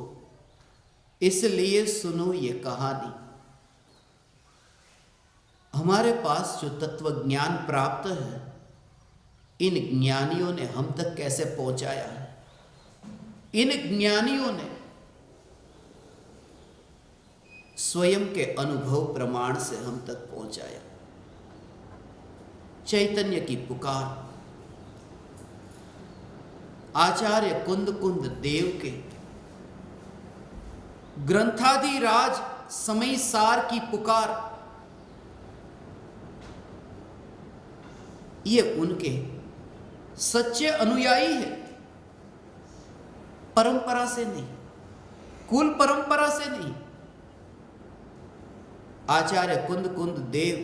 इसलिए सुनो ये कहानी। हमारे पास जो तत्व ज्ञान प्राप्त है, इन ज्ञानियों ने हम तक कैसे पहुंचाया है। इन ज्ञानियों ने स्वयं के अनुभव प्रमाण से हम तक पहुंचाया। चैतन्य की पुकार, आचार्य कुंद कुंद देव के ग्रंथाधिराज समय सार की पुकार, ये उनके सच्चे अनुयायी है, परंपरा से नहीं, कुल परंपरा से नहीं। आचार्य कुंद कुंद देव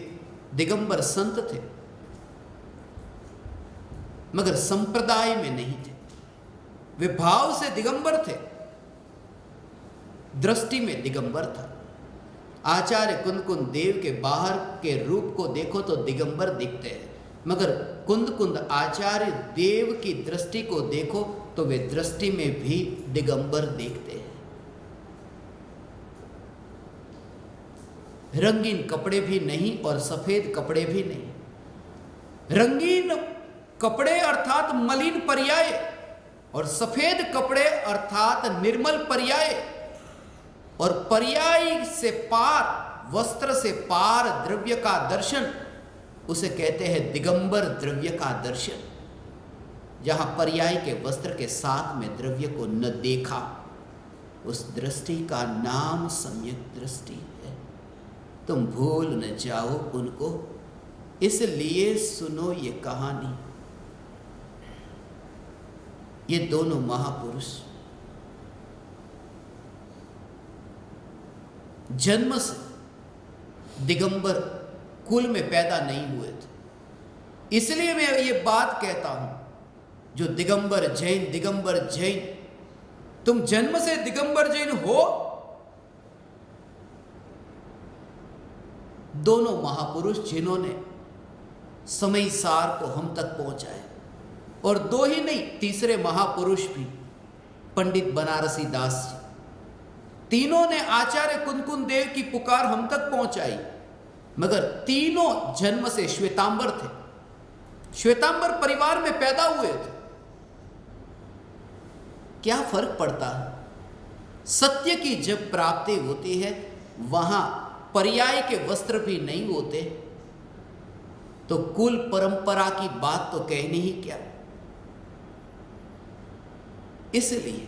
दिगंबर संत थे, मगर संप्रदाय में नहीं थे। वे भाव से दिगंबर थे, दृष्टि में दिगंबर था। आचार्य कुंद कुंद देव के बाहर के रूप को देखो तो दिगंबर दिखते हैं, मगर कुंद कुंद आचार्य देव की दृष्टि को देखो तो वे दृष्टि में भी दिगंबर देखते हैं। रंगीन कपड़े भी नहीं और सफेद कपड़े भी नहीं। रंगीन कपड़े अर्थात मलिन पर्याय और सफेद कपड़े अर्थात निर्मल पर्याय, और पर्याय से पार, वस्त्र से पार द्रव्य का दर्शन, उसे कहते हैं दिगंबर द्रव्य का दर्शन। जहां पर्याय के वस्त्र के साथ में द्रव्य को न देखा, उस दृष्टि का नाम सम्यक दृष्टि है। तुम भूल न जाओ उनको, इसलिए सुनो ये कहानी। ये दोनों महापुरुष जन्म से दिगंबर कुल में पैदा नहीं हुए थे। इसलिए मैं ये बात कहता हूं, जो दिगंबर जैन, तुम जन्म से दिगंबर जैन हो। दोनों महापुरुष जिन्होंने समय सार को हम तक पहुंचाए, और दो ही नहीं, तीसरे महापुरुष भी पंडित बनारसी दास जी, तीनों ने आचार्य कुंद कुंद देव की पुकार हम तक पहुंचाई, मगर तीनों जन्म से श्वेतांबर थे, श्वेतांबर परिवार में पैदा हुए थे। क्या फर्क पड़ता है? सत्य की जब प्राप्ति होती है, वहां पर्याय के वस्त्र भी नहीं होते, तो कुल परंपरा की बात तो कहनी ही क्या। इसलिए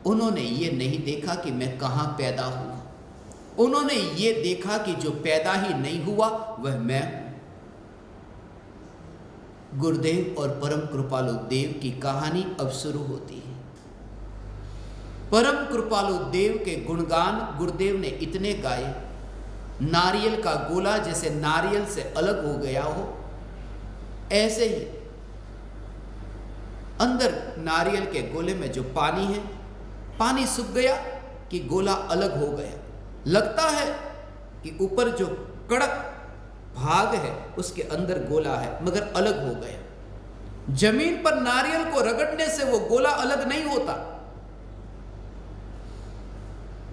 उन्होंने ये नहीं देखा कि मैं कहां पैदा हुआ, उन्होंने ये देखा कि जो पैदा ही नहीं हुआ वह मैं हूं। गुरुदेव और परम कृपालु देव की कहानी अब शुरू होती है। परम कृपालु देव के गुणगान गुरुदेव ने इतने गाए, नारियल का गोला जैसे नारियल से अलग हो गया हो, ऐसे ही अंदर नारियल के गोले में जो पानी है, पानी सूख गया कि गोला अलग हो गया। लगता है कि ऊपर जो कड़क भाग है उसके अंदर गोला है, मगर अलग हो गया। जमीन पर नारियल को रगड़ने से वो गोला अलग नहीं होता।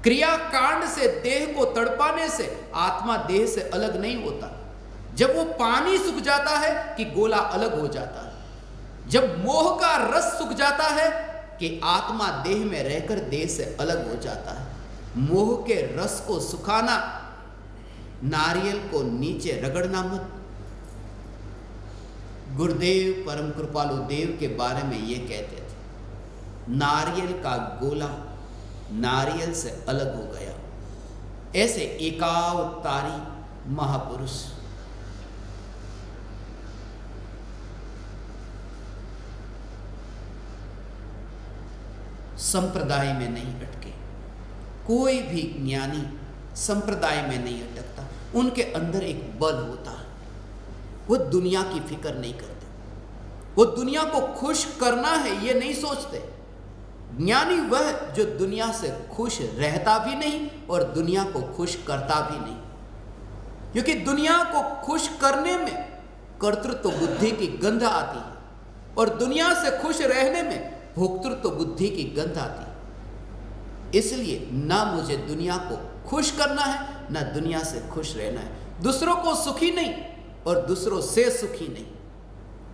क्रिया कांड से, देह को तड़पाने से आत्मा देह से अलग नहीं होता। जब वो पानी सूख जाता है कि गोला अलग हो जाता है। जब मोह का रस सूख जाता है कि आत्मा देह में रहकर देह से अलग हो जाता है। मोह के रस को सुखाना, नारियल को नीचे रगड़ना मत। गुरुदेव परम कृपालु देव के बारे में ये कहते थे, नारियल का गोला नारियल से अलग हो गया। ऐसे एकावतारी महापुरुष संप्रदाय में नहीं अटके। कोई भी ज्ञानी संप्रदाय में नहीं अटकता। उनके अंदर एक बल होता है, वो दुनिया की फिक्र नहीं करते। वो दुनिया को खुश करना है ये नहीं सोचते। ज्ञानी वह जो दुनिया से खुश रहता भी नहीं और दुनिया को खुश करता भी नहीं, क्योंकि दुनिया को खुश करने में कर्तृत्व बुद्धि की गंध आती है और दुनिया से खुश रहने में भोक्तृत्व बुद्धि की गंध आती है। इसलिए ना मुझे दुनिया को खुश करना है ना दुनिया से खुश रहना है। दूसरों को सुखी नहीं और दूसरों से सुखी नहीं,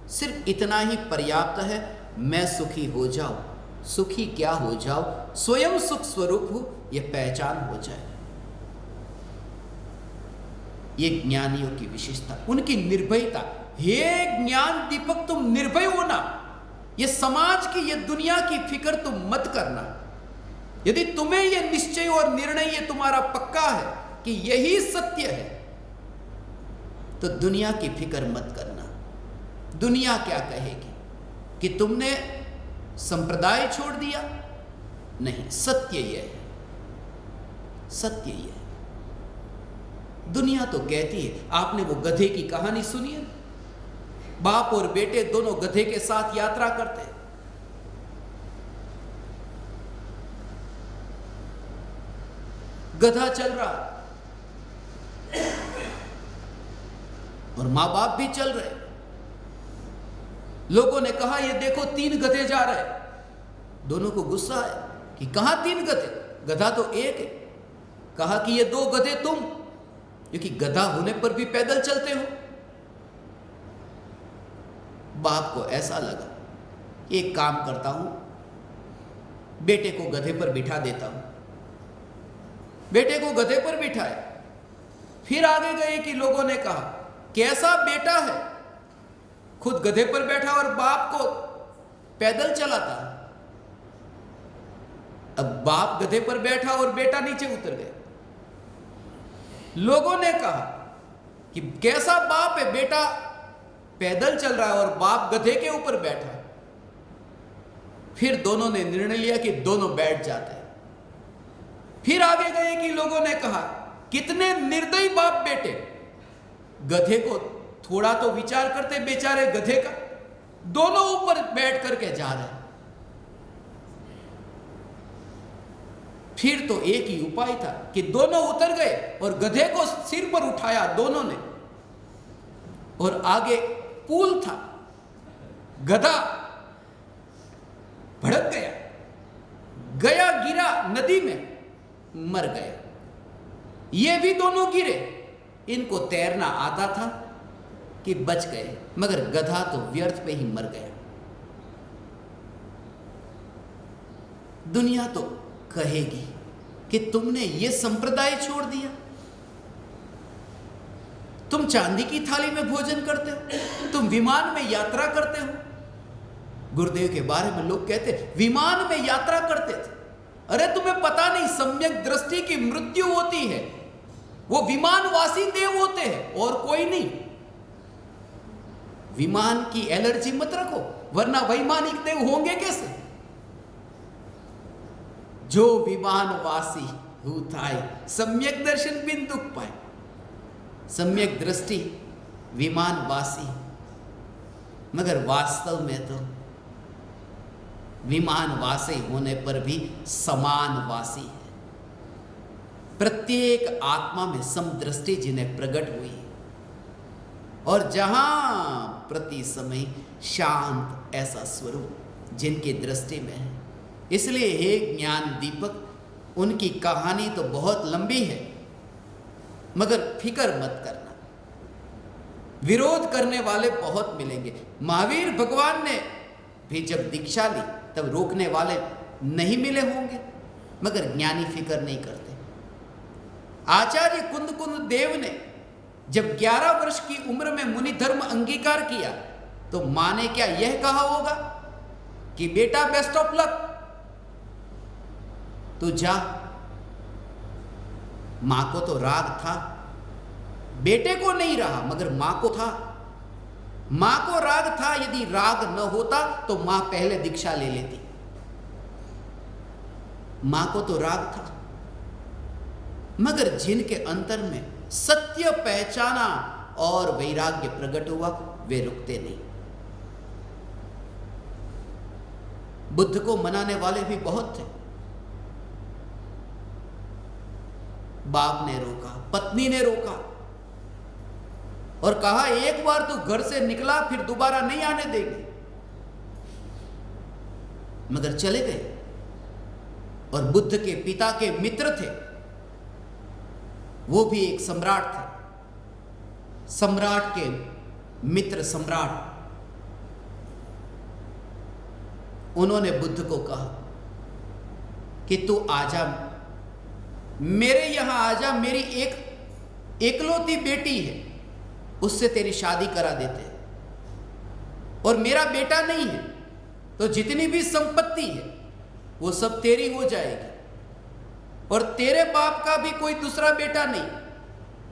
सिर्फ इतना ही पर्याप्त है, मैं सुखी हो जाऊं। सुखी क्या हो जाओ, स्वयं सुख स्वरूप हो यह पहचान हो जाए। ये ज्ञानियों की विशेषता, उनकी निर्भयता। हे ज्ञान दीपक तुम निर्भय होना, ये समाज की ये दुनिया की फिक्र तुम मत करना। यदि तुम्हें ये निश्चय और निर्णय ये तुम्हारा पक्का है कि यही सत्य है, तो दुनिया की फिक्र मत करना। दुनिया क्या कहेगी कि तुमने संप्रदाय छोड़ दिया? नहीं, सत्य यह है, सत्य यह है। दुनिया तो कहती है, आपने वो गधे की कहानी सुनी है? बाप और बेटे दोनों गधे के साथ यात्रा करते हैं। गधा चल रहा और मां बाप भी चल रहे। लोगों ने कहा ये देखो 3 गधे जा रहे। दोनों को गुस्सा है कि कहां 3 गधे, गधा तो एक है। कहा कि ये 2 गधे तुम, क्योंकि गधा होने पर भी पैदल चलते हो। बाप को ऐसा लगा, एक काम करता हूं, बेटे को गधे पर बिठा देता हूं। बेटे को गधे पर बिठाया। फिर आगे गए कि लोगों ने कहा कैसा बेटा है, खुद गधे पर बैठा और बाप को पैदल चलाता। अब बाप गधे पर बैठा और बेटा नीचे उतर गया। लोगों ने कहा कि कैसा बाप है, बेटा पैदल चल रहा है और बाप गधे के ऊपर बैठा। फिर दोनों ने निर्णय लिया कि दोनों बैठ जाते हैं। फिर आगे गए कि लोगों ने कहा कितने निर्दयी बाप बेटे, गधे को थोड़ा तो विचार करते बेचारे गधे का, दोनों ऊपर बैठ करके जा रहे हैं। फिर तो एक ही उपाय था कि दोनों उतर गए और गधे को सिर पर उठाया दोनों ने, और आगे पुल था। गधा भड़क गया, गया गिरा नदी में, मर गया। ये भी दोनों गिरे। इनको तैरना आता था कि बच गए, मगर गधा तो व्यर्थ पे ही मर गया। दुनिया तो कहेगी कि तुमने ये संप्रदाय छोड़ दिया, तुम चांदी की थाली में भोजन करते हो, तुम विमान में यात्रा करते हो। गुरुदेव के बारे में लोग कहते विमान में यात्रा करते थे। अरे तुम्हें पता नहीं, सम्यक दृष्टि की मृत्यु होती है, वो विमानवासी देव होते हैं और कोई नहीं। विमान की एलर्जी मत रखो, वरना वैमानिक देव होंगे कैसे? जो विमानवासी हुताय सम्यक दर्शन बिन दुख पाए। सम्यक दृष्टि विमानवासी, मगर वास्तव में तो विमानवासी होने पर भी समानवासी है। प्रत्येक आत्मा में समदृष्टि जिन्हें प्रकट हुई, और जहां प्रति समय शांत ऐसा स्वरूप जिनकी दृष्टि में है। इसलिए हे ज्ञान दीपक, उनकी कहानी तो बहुत लंबी है, मगर फिक्र मत करना, विरोध करने वाले बहुत मिलेंगे। महावीर भगवान ने भी जब दीक्षा ली तब रोकने वाले नहीं मिले होंगे, मगर ज्ञानी फिक्र नहीं करते। आचार्य कुंद देव ने जब 11 वर्ष की उम्र में मुनि धर्म अंगीकार किया तो मां ने क्या यह कहा होगा कि बेटा बेस्ट ऑफ लक, तो जा। मां को तो राग था, बेटे को नहीं रहा, मगर मां को था। मां को राग था, यदि राग न होता तो मां पहले दीक्षा ले लेती। मां को तो राग था, मगर जिनके अंतर में सत्य पहचाना और वैराग्य प्रकट हुआ, वे रुकते नहीं। बुद्ध को मनाने वाले भी बहुत थे। बाप ने रोका, पत्नी ने रोका और कहा एक बार तू घर से निकला फिर दोबारा नहीं आने देंगे, मगर चले गए। और बुद्ध के पिता के मित्र थे, वो भी एक सम्राट थे, सम्राट के मित्र सम्राट। उन्होंने बुद्ध को कहा कि तू आजा, मेरे यहां आजा, मेरी एक एकलौती बेटी है, उससे तेरी शादी करा देते, और मेरा बेटा नहीं है तो जितनी भी संपत्ति है वो सब तेरी हो जाएगी, और तेरे बाप का भी कोई दूसरा बेटा नहीं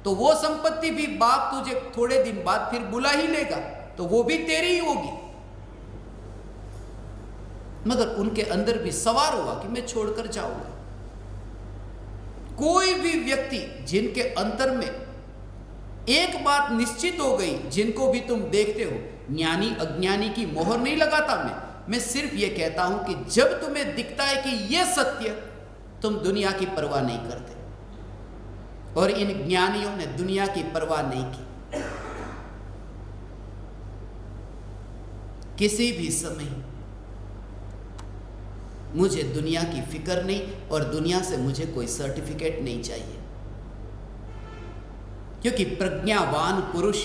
तो वो संपत्ति भी बाप तुझे थोड़े दिन बाद फिर बुला ही लेगा, तो वो भी तेरी ही होगी। मगर उनके अंदर भी सवार हुआ कि मैं छोड़कर जाऊंगा। कोई भी व्यक्ति जिनके अंतर में एक बात निश्चित हो गई, जिनको भी तुम देखते हो, ज्ञानी अज्ञानी की मोहर नहीं लगाता मैं सिर्फ ये कहता हूं कि जब तुम्हें दिखता है कि ये सत्य, तुम दुनिया की परवाह नहीं करते, और इन ज्ञानियों ने दुनिया की परवाह नहीं की। किसी भी समय मुझे दुनिया की फिक्र नहीं, और दुनिया से मुझे कोई सर्टिफिकेट नहीं चाहिए, क्योंकि प्रज्ञावान पुरुष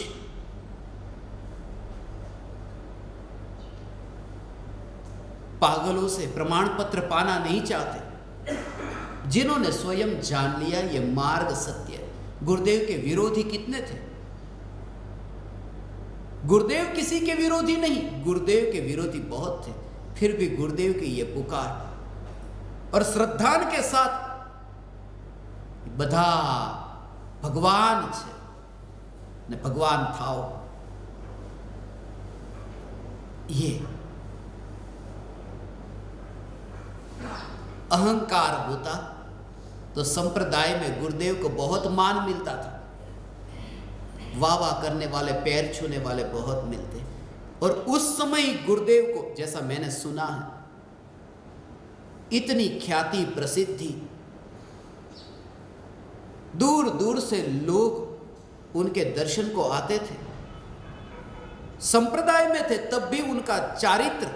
पागलों से प्रमाण पत्र पाना नहीं चाहते। जिन्होंने स्वयं जान लिया ये मार्ग सत्य है। गुरुदेव के विरोधी कितने थे? गुरुदेव किसी के विरोधी नहीं, गुरुदेव के विरोधी बहुत थे, फिर भी गुरुदेव की ये पुकार और श्रद्धा के साथ बधा भगवान છે ने भगवान थाओ, ये अहंकार होता तो संप्रदाय में गुरुदेव को बहुत मान मिलता था, वाह वाह करने वाले, पैर छूने वाले बहुत मिलते, और उस समय गुरुदेव को, जैसा मैंने सुना है, इतनी ख्याति प्रसिद्धि, दूर दूर से लोग उनके दर्शन को आते थे। संप्रदाय में थे तब भी उनका चारित्र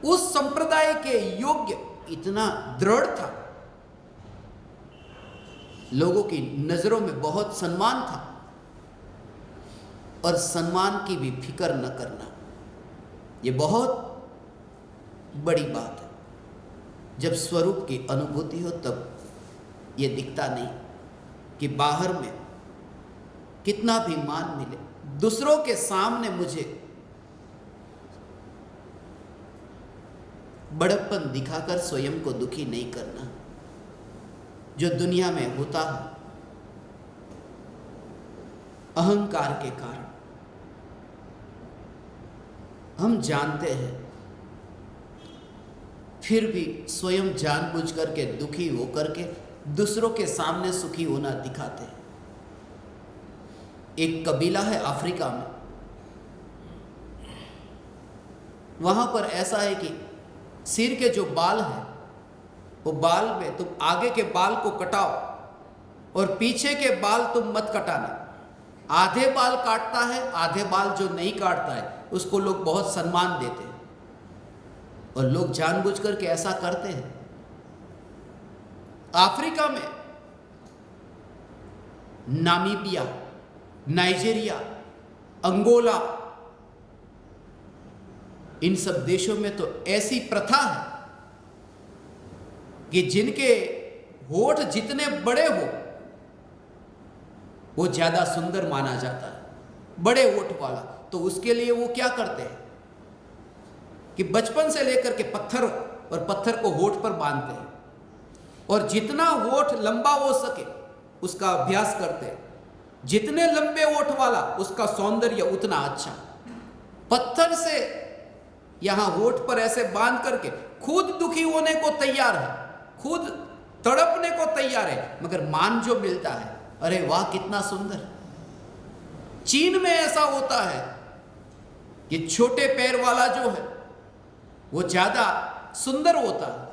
उस संप्रदाय के योग्य इतना दृढ़ था, लोगों की नजरों में बहुत सम्मान था, और सम्मान की भी फिक्र न करना, ये बहुत बड़ी बात है। जब स्वरूप की अनुभूति हो तब ये दिखता नहीं कि बाहर में कितना भी मान मिले, दूसरों के सामने मुझे बड़प्पन दिखाकर स्वयं को दुखी नहीं करना। जो दुनिया में होता है अहंकार के कारण, हम जानते हैं, फिर भी स्वयं जानबूझ करके दुखी होकर के दूसरों के सामने सुखी होना दिखाते हैं। एक कबीला है अफ्रीका में, वहां पर ऐसा है कि सिर के जो बाल हैं वो बाल में तुम आगे के बाल को कटाओ और पीछे के बाल तुम मत कटाना। आधे बाल काटता है, आधे बाल जो नहीं काटता है उसको लोग बहुत सम्मान देते हैं, और लोग जानबूझ करके ऐसा करते हैं। अफ्रीका में नामीबिया, नाइजीरिया, अंगोला, इन सब देशों में तो ऐसी प्रथा है कि जिनके होठ जितने बड़े हो वो ज्यादा सुंदर माना जाता है, बड़े होठ वाला। तो उसके लिए वो क्या करते हैं कि बचपन से लेकर के पत्थर को होठ पर बांधते हैं, और जितना होठ लंबा हो सके उसका अभ्यास करते हैं। जितने लंबे होठ वाला उसका सौंदर्य उतना अच्छा। पत्थर से यहां होठ पर ऐसे बांध करके खुद दुखी होने को तैयार है, खुद तड़पने को तैयार है, मगर मान जो मिलता है, अरे वाह कितना सुंदर। चीन में ऐसा होता है कि छोटे पैर वाला जो है वो ज्यादा सुंदर होता है।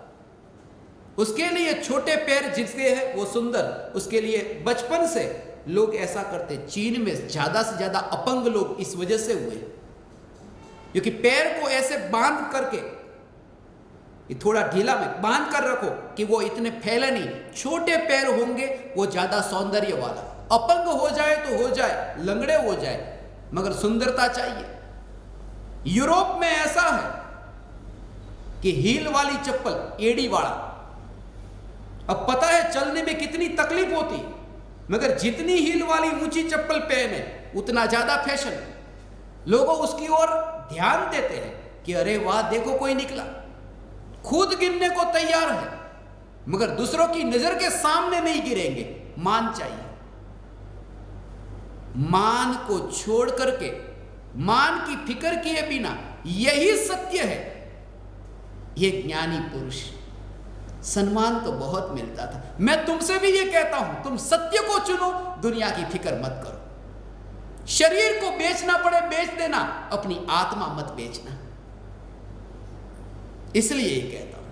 उसके लिए छोटे पैर जिसके है वो सुंदर, उसके लिए बचपन से लोग ऐसा करते। चीन में ज्यादा से ज्यादा अपंग लोग इस वजह से हुए क्योंकि पैर को ऐसे बांध करके, ये थोड़ा ढीला में बांध कर रखो कि वो इतने फैले नहीं। छोटे पैर होंगे वो ज्यादा सौंदर्य वाला। अपंग हो जाए तो हो जाए, लंगड़े हो जाए, मगर सुंदरता चाहिए। यूरोप में ऐसा है कि हील वाली चप्पल, एड़ी वाला, अब पता है चलने में कितनी तकलीफ होती, मगर जितनी हील वाली ऊंची चप्पल पहने उतना ज्यादा फैशन। लोग उसकी ओर ध्यान देते हैं कि अरे वाह देखो कोई निकला। खुद गिरने को तैयार है मगर दूसरों की नजर के सामने नहीं गिरेंगे। मान चाहिए। मान को छोड़ करके, मान की फिक्र किए बिना, यही सत्य है। ये ज्ञानी पुरुष, सम्मान तो बहुत मिलता था। मैं तुमसे भी ये कहता हूं, तुम सत्य को चुनो, दुनिया की फिक्र मत करो। शरीर को बेचना पड़े बेच देना, अपनी आत्मा मत बेचना। इसलिए ये कहता हूं,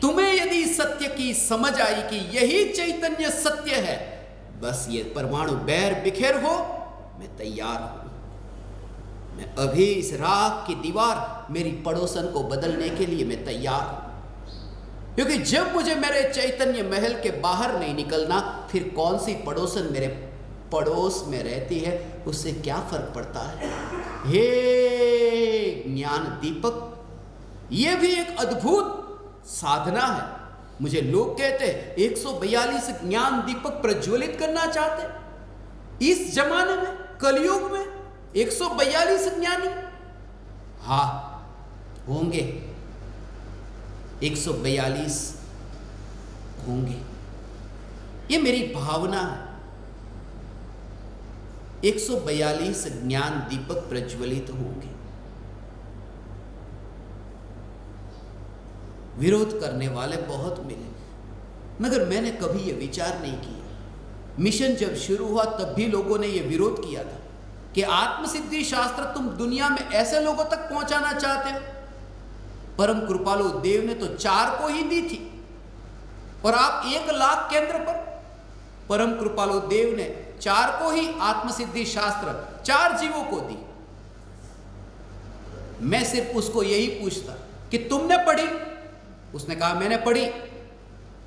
तुम्हें यदि सत्य की समझ आई कि यही चैतन्य सत्य है, बस ये परमाणु बैर बिखेर हो, मैं तैयार हूं। मैं अभी इस राख की दीवार, मेरी पड़ोसन को बदलने के लिए मैं तैयार हूं। क्योंकि जब मुझे मेरे चैतन्य महल के बाहर नहीं निकलना, फिर कौन सी पड़ोसन मेरे पड़ोस में रहती है, उससे क्या फर्क पड़ता है। हे ज्ञान दीपक, यह भी एक अद्भुत साधना है। मुझे लोग कहते हैं 142 ज्ञान दीपक प्रज्वलित करना चाहते। इस जमाने में, कलयुग में 142 ज्ञानी, हाँ होंगे, 142 होंगे। ये मेरी भावना है। 142 ज्ञान दीपक प्रज्वलित होंगे। विरोध करने वाले बहुत मिले, मगर मैंने कभी यह विचार नहीं किया। मिशन जब शुरू हुआ तब भी लोगों ने यह विरोध किया था कि आत्मसिद्धि शास्त्र तुम दुनिया में ऐसे लोगों तक पहुंचाना चाहते हो। परम कृपालु देव ने तो 4 को ही दी थी और आप 1 लाख केंद्र पर। परम कृपालु देव ने 4 को ही आत्मसिद्धि शास्त्र 4 जीवों को दी। मैं सिर्फ उसको यही पूछता कि तुमने पढ़ी? उसने कहा मैंने पढ़ी।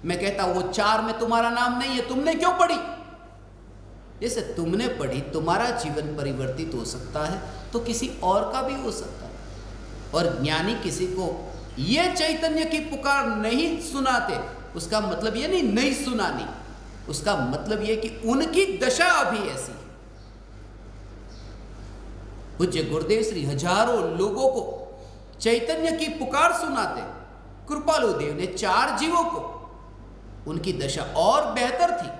मैं कहता वो 4 में तुम्हारा नाम नहीं है, तुमने क्यों पढ़ी? जैसे तुमने पढ़ी, तुम्हारा जीवन परिवर्तित हो सकता है तो किसी और का भी हो सकता है। और ज्ञानी किसी को ये चैतन्य की पुकार नहीं सुनाते, उसका मतलब ये नहीं सुनानी, उसका मतलब ये कि उनकी दशा अभी ऐसी है। पूज्य गुरुदेव श्री हजारों लोगों को चैतन्य की पुकार सुनाते। कृपालु देव ने 4 जीवों को, उनकी दशा और बेहतर थी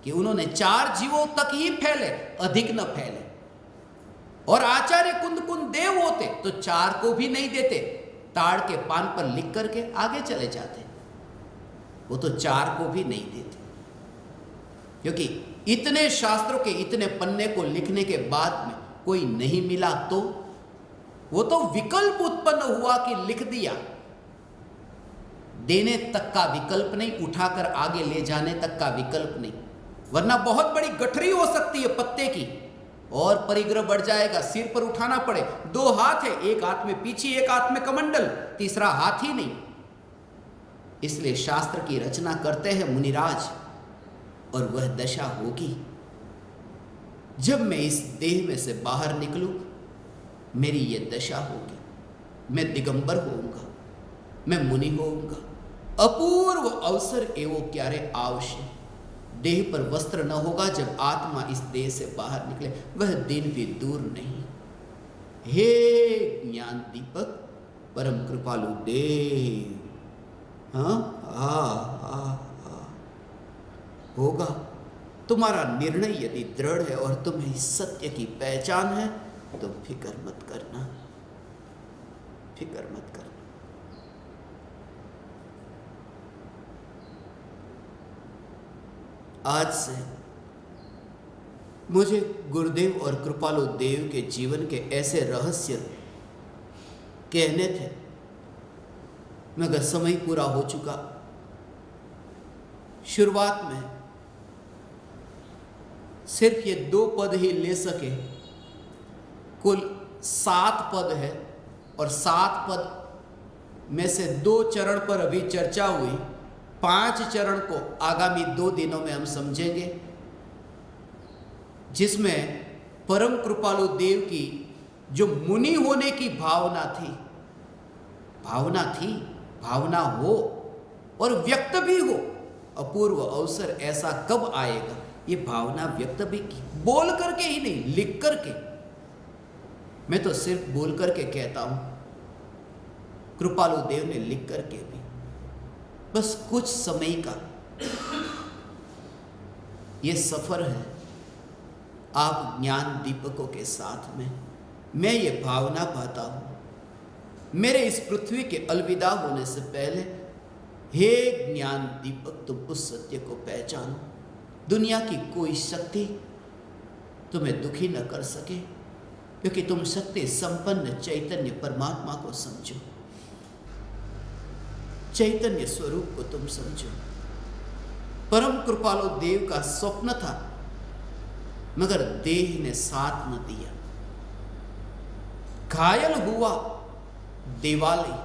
कि उन्होंने 4 जीवों तक ही फैले, अधिक न फैले। और आचार्य कुंद देव होते तो 4 को भी नहीं देते, ताड़ के पान पर लिख करके आगे चले जाते। वो तो 4 को भी नहीं देते, क्योंकि इतने शास्त्रों के इतने पन्ने को लिखने के बाद में कोई नहीं मिला तो वो तो विकल्प उत्पन्न हुआ कि लिख दिया। देने तक का विकल्प नहीं, उठाकर आगे ले जाने तक का विकल्प नहीं, वरना बहुत बड़ी गठरी हो सकती है पत्ते की और परिग्रह बढ़ जाएगा, सिर पर उठाना पड़े। 2 हाथ है, एक हाथ में पीछे, एक हाथ में कमंडल, तीसरा हाथ ही नहीं। इसलिए शास्त्र की रचना करते हैं मुनिराज, और वह दशा होगी जब मैं इस देह में से बाहर निकलूं, मेरी यह दशा होगी। मैं दिगंबर होऊंगा, मैं मुनि होऊंगा। अपूर्व अवसर एवं क्यारे आवश्य। देह पर वस्त्र न होगा जब आत्मा इस देह से बाहर निकले, वह दिन भी दूर नहीं। हे ज्ञान दीपक, परम कृपालु देव, होगा। तुम्हारा निर्णय यदि दृढ़ है और तुम्हें सत्य की पहचान है, तो फिक्र मत करना, फिक्र मत करना। आज से मुझे गुरुदेव और कृपालु देव के जीवन के ऐसे रहस्य कहने थे, मगर समय पूरा हो चुका। शुरुआत में सिर्फ ये 2 पद ही ले सके। कुल 7 पद है और 7 पद में से 2 चरण पर अभी चर्चा हुई। 5 चरण को आगामी 2 दिनों में हम समझेंगे, जिसमें परम कृपालु देव की जो मुनि होने की भावना थी, भावना हो और व्यक्त भी हो। अपूर्व अवसर ऐसा कब आएगा, ये भावना व्यक्त भी की, बोल करके ही नहीं, लिख करके। मैं तो सिर्फ बोल करके कहता हूं, कृपालु देव ने लिख करके भी। बस कुछ समय का ये सफर है आप ज्ञान दीपकों के साथ में। मैं ये भावना पाता हूं, मेरे इस पृथ्वी के अलविदा होने से पहले, हे ज्ञान दीपक, तुम उस सत्य को पहचानो। दुनिया की कोई शक्ति तुम्हें दुखी न कर सके, क्योंकि तुम शक्ति संपन्न चैतन्य परमात्मा को समझो, चैतन्य स्वरूप को तुम समझो। परम कृपालु देव का स्वप्न था, मगर देह ने साथ न दिया। घायल हुआ देवालय,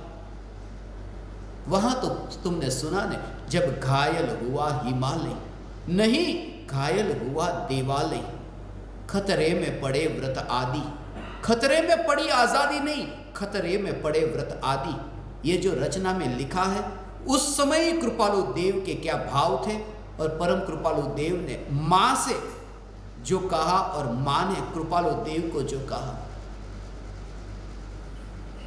वहां तो तुमने सुना ने, जब घायल हुआ हिमालय, नहीं घायल हुआ देवालय। खतरे में पड़े व्रत आदि, खतरे में पड़ी आजादी नहीं, खतरे में पड़े व्रत आदि। ये जो रचना में लिखा है, उस समय कृपालु देव के क्या भाव थे, और परम कृपालु देव ने मां से जो कहा और मां ने कृपालु देव को जो कहा,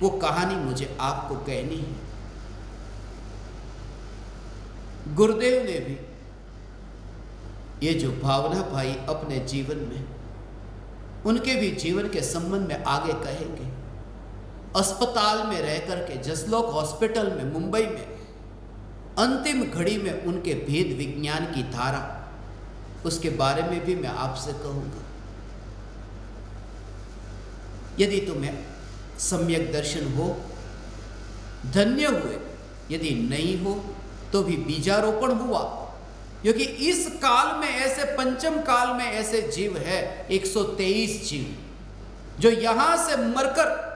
वो कहानी मुझे आपको कहनी है। गुरुदेव ने भी ये जो भावना पाई अपने जीवन में, उनके भी जीवन के संबंध में आगे कहेंगे। अस्पताल में रह करके, जसलोक हॉस्पिटल में मुंबई में, अंतिम घड़ी में उनके भेद विज्ञान की धारा, उसके बारे में भी मैं आपसे कहूंगा। यदि तुम्हें सम्यक दर्शन हो, धन्य हुए, यदि नहीं हो तो भी बीजारोपण हुआ। क्योंकि इस काल में ऐसे, पंचम काल में ऐसे जीव है 123 जीव, जो यहां से मरकर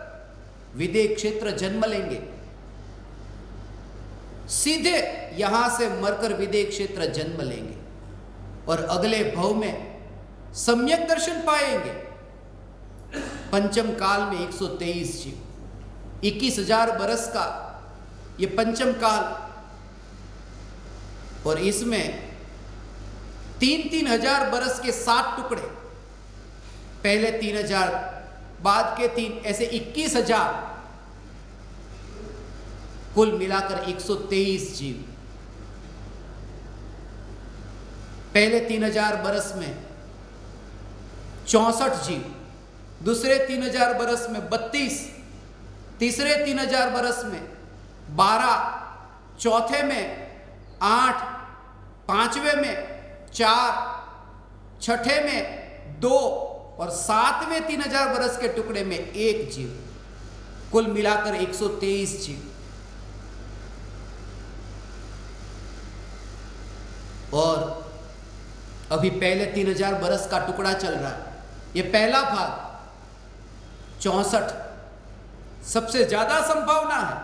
विदेह क्षेत्र जन्म लेंगे, सीधे यहां से मरकर विदेह क्षेत्र जन्म लेंगे और अगले भव में सम्यक दर्शन पाएंगे। पंचम काल में 123 जीव, 21,000 बरस का ये पंचम काल, और इसमें 3-3 हजार बरस के 7 टुकड़े, पहले 3,000, बाद के 3, ऐसे 21,000, कुल मिलाकर 123 जीव। पहले 3,000 बरस में 64 जीव, दूसरे 3,000 बरस में 32, तीसरे 3,000 बरस में 12, चौथे में 8, पांचवें में 4, छठे में 2 और 7वें 3,000 बरस के टुकड़े में 1 जीव। कुल मिलाकर 123 जीव। और अभी पहले 3,000 बरस का टुकड़ा चल रहा है, ये पहला भाग 64, सबसे ज्यादा संभावना है।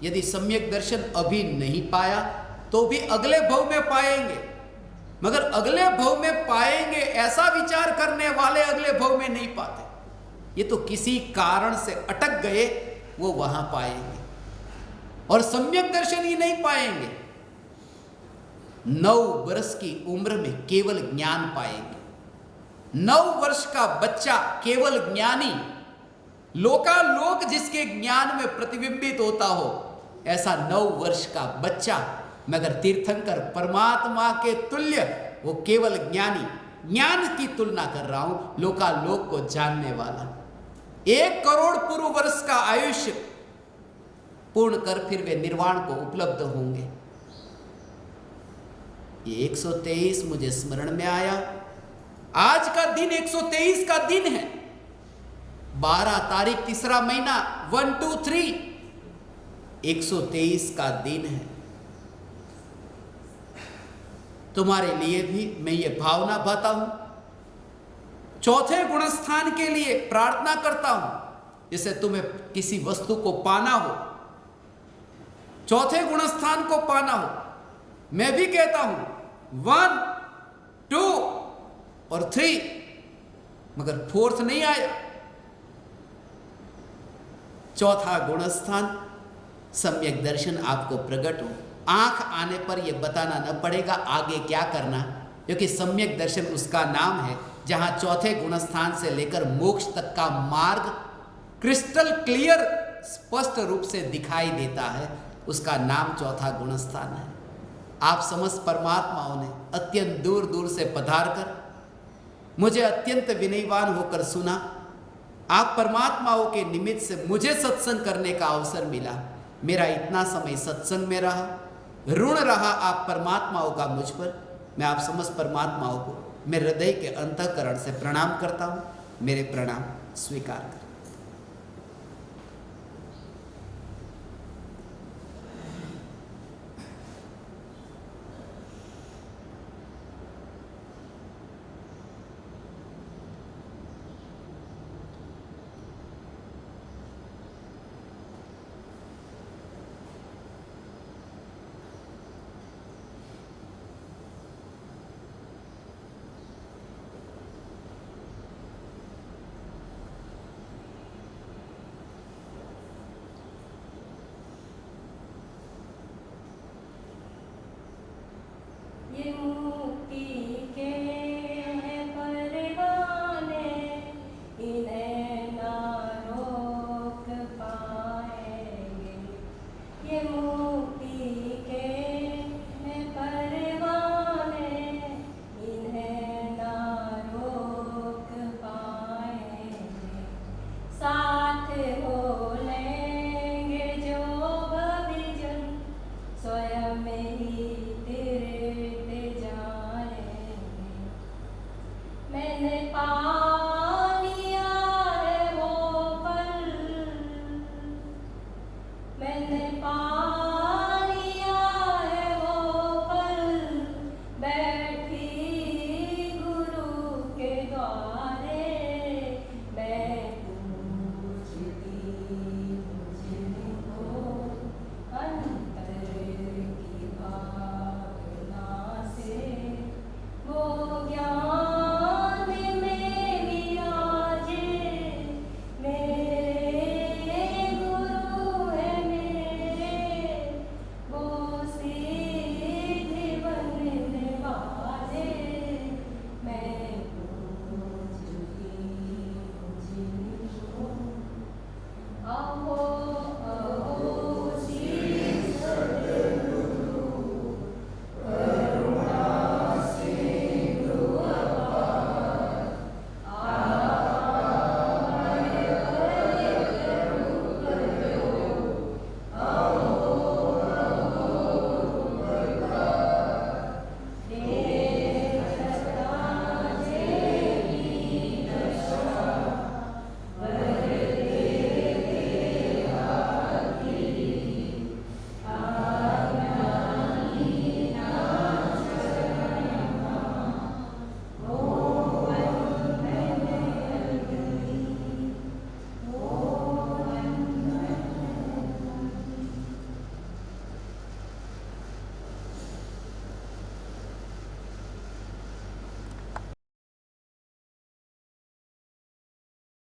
यदि सम्यक दर्शन अभी नहीं पाया तो भी अगले भव में पाएंगे, मगर अगले भव में पाएंगे ऐसा विचार करने वाले अगले भव में नहीं पाते। ये तो किसी कारण से अटक गए, वो वहां पाएंगे, और सम्यक दर्शन ही नहीं पाएंगे। 9 वर्ष की उम्र में केवल ज्ञान पाएंगे। 9 वर्ष का बच्चा केवल ज्ञानी, लोकालोक जिसके ज्ञान में प्रतिबिंबित होता हो, ऐसा 9 वर्ष का बच्चा, मगर तीर्थंकर परमात्मा के तुल्य, वो केवल ज्ञानी, ज्ञान की तुलना कर रहा हूं, लोकालोक को जानने वाला। 1 करोड़ पूर्व वर्ष का आयुष्य पूर्ण कर फिर वे निर्वाण को उपलब्ध होंगे। ये 123 मुझे स्मरण में आया, आज का दिन 123 का दिन है। 12 तारीख, तीसरा महीना, 1 2 3, 123 का दिन है। तुम्हारे लिए भी मैं ये भावना बता हूं, चौथे गुणस्थान के लिए प्रार्थना करता हूं। जैसे तुम्हें किसी वस्तु को पाना हो, चौथे गुणस्थान को पाना हो, मैं भी कहता हूं 1 2 और 3, मगर 4th नहीं आया। चौथा गुणस्थान सम्यक दर्शन आपको प्रकट हो, आंख आने पर यह बताना न पड़ेगा आगे क्या करना, क्योंकि सम्यक दर्शन उसका नाम है जहां चौथे गुणस्थान से लेकर मोक्ष तक का मार्ग क्रिस्टल क्लियर स्पष्ट रूप से दिखाई देता है। उसका नाम चौथा गुणस्थान है। आप समस्त परमात्माओं ने अत्यंत दूर दूर से पधार कर मुझे अत्यंत विनयवान होकर सुना। आप परमात्माओं के निमित्त से मुझे सत्संग करने का अवसर मिला। मेरा इतना समय सत्संग में रहा, ऋण रहा आप परमात्माओं का मुझ पर। मैं आप समस्त परमात्माओं को मेरे हृदय के अंतःकरण से प्रणाम करता हूँ। मेरे प्रणाम स्वीकार करें।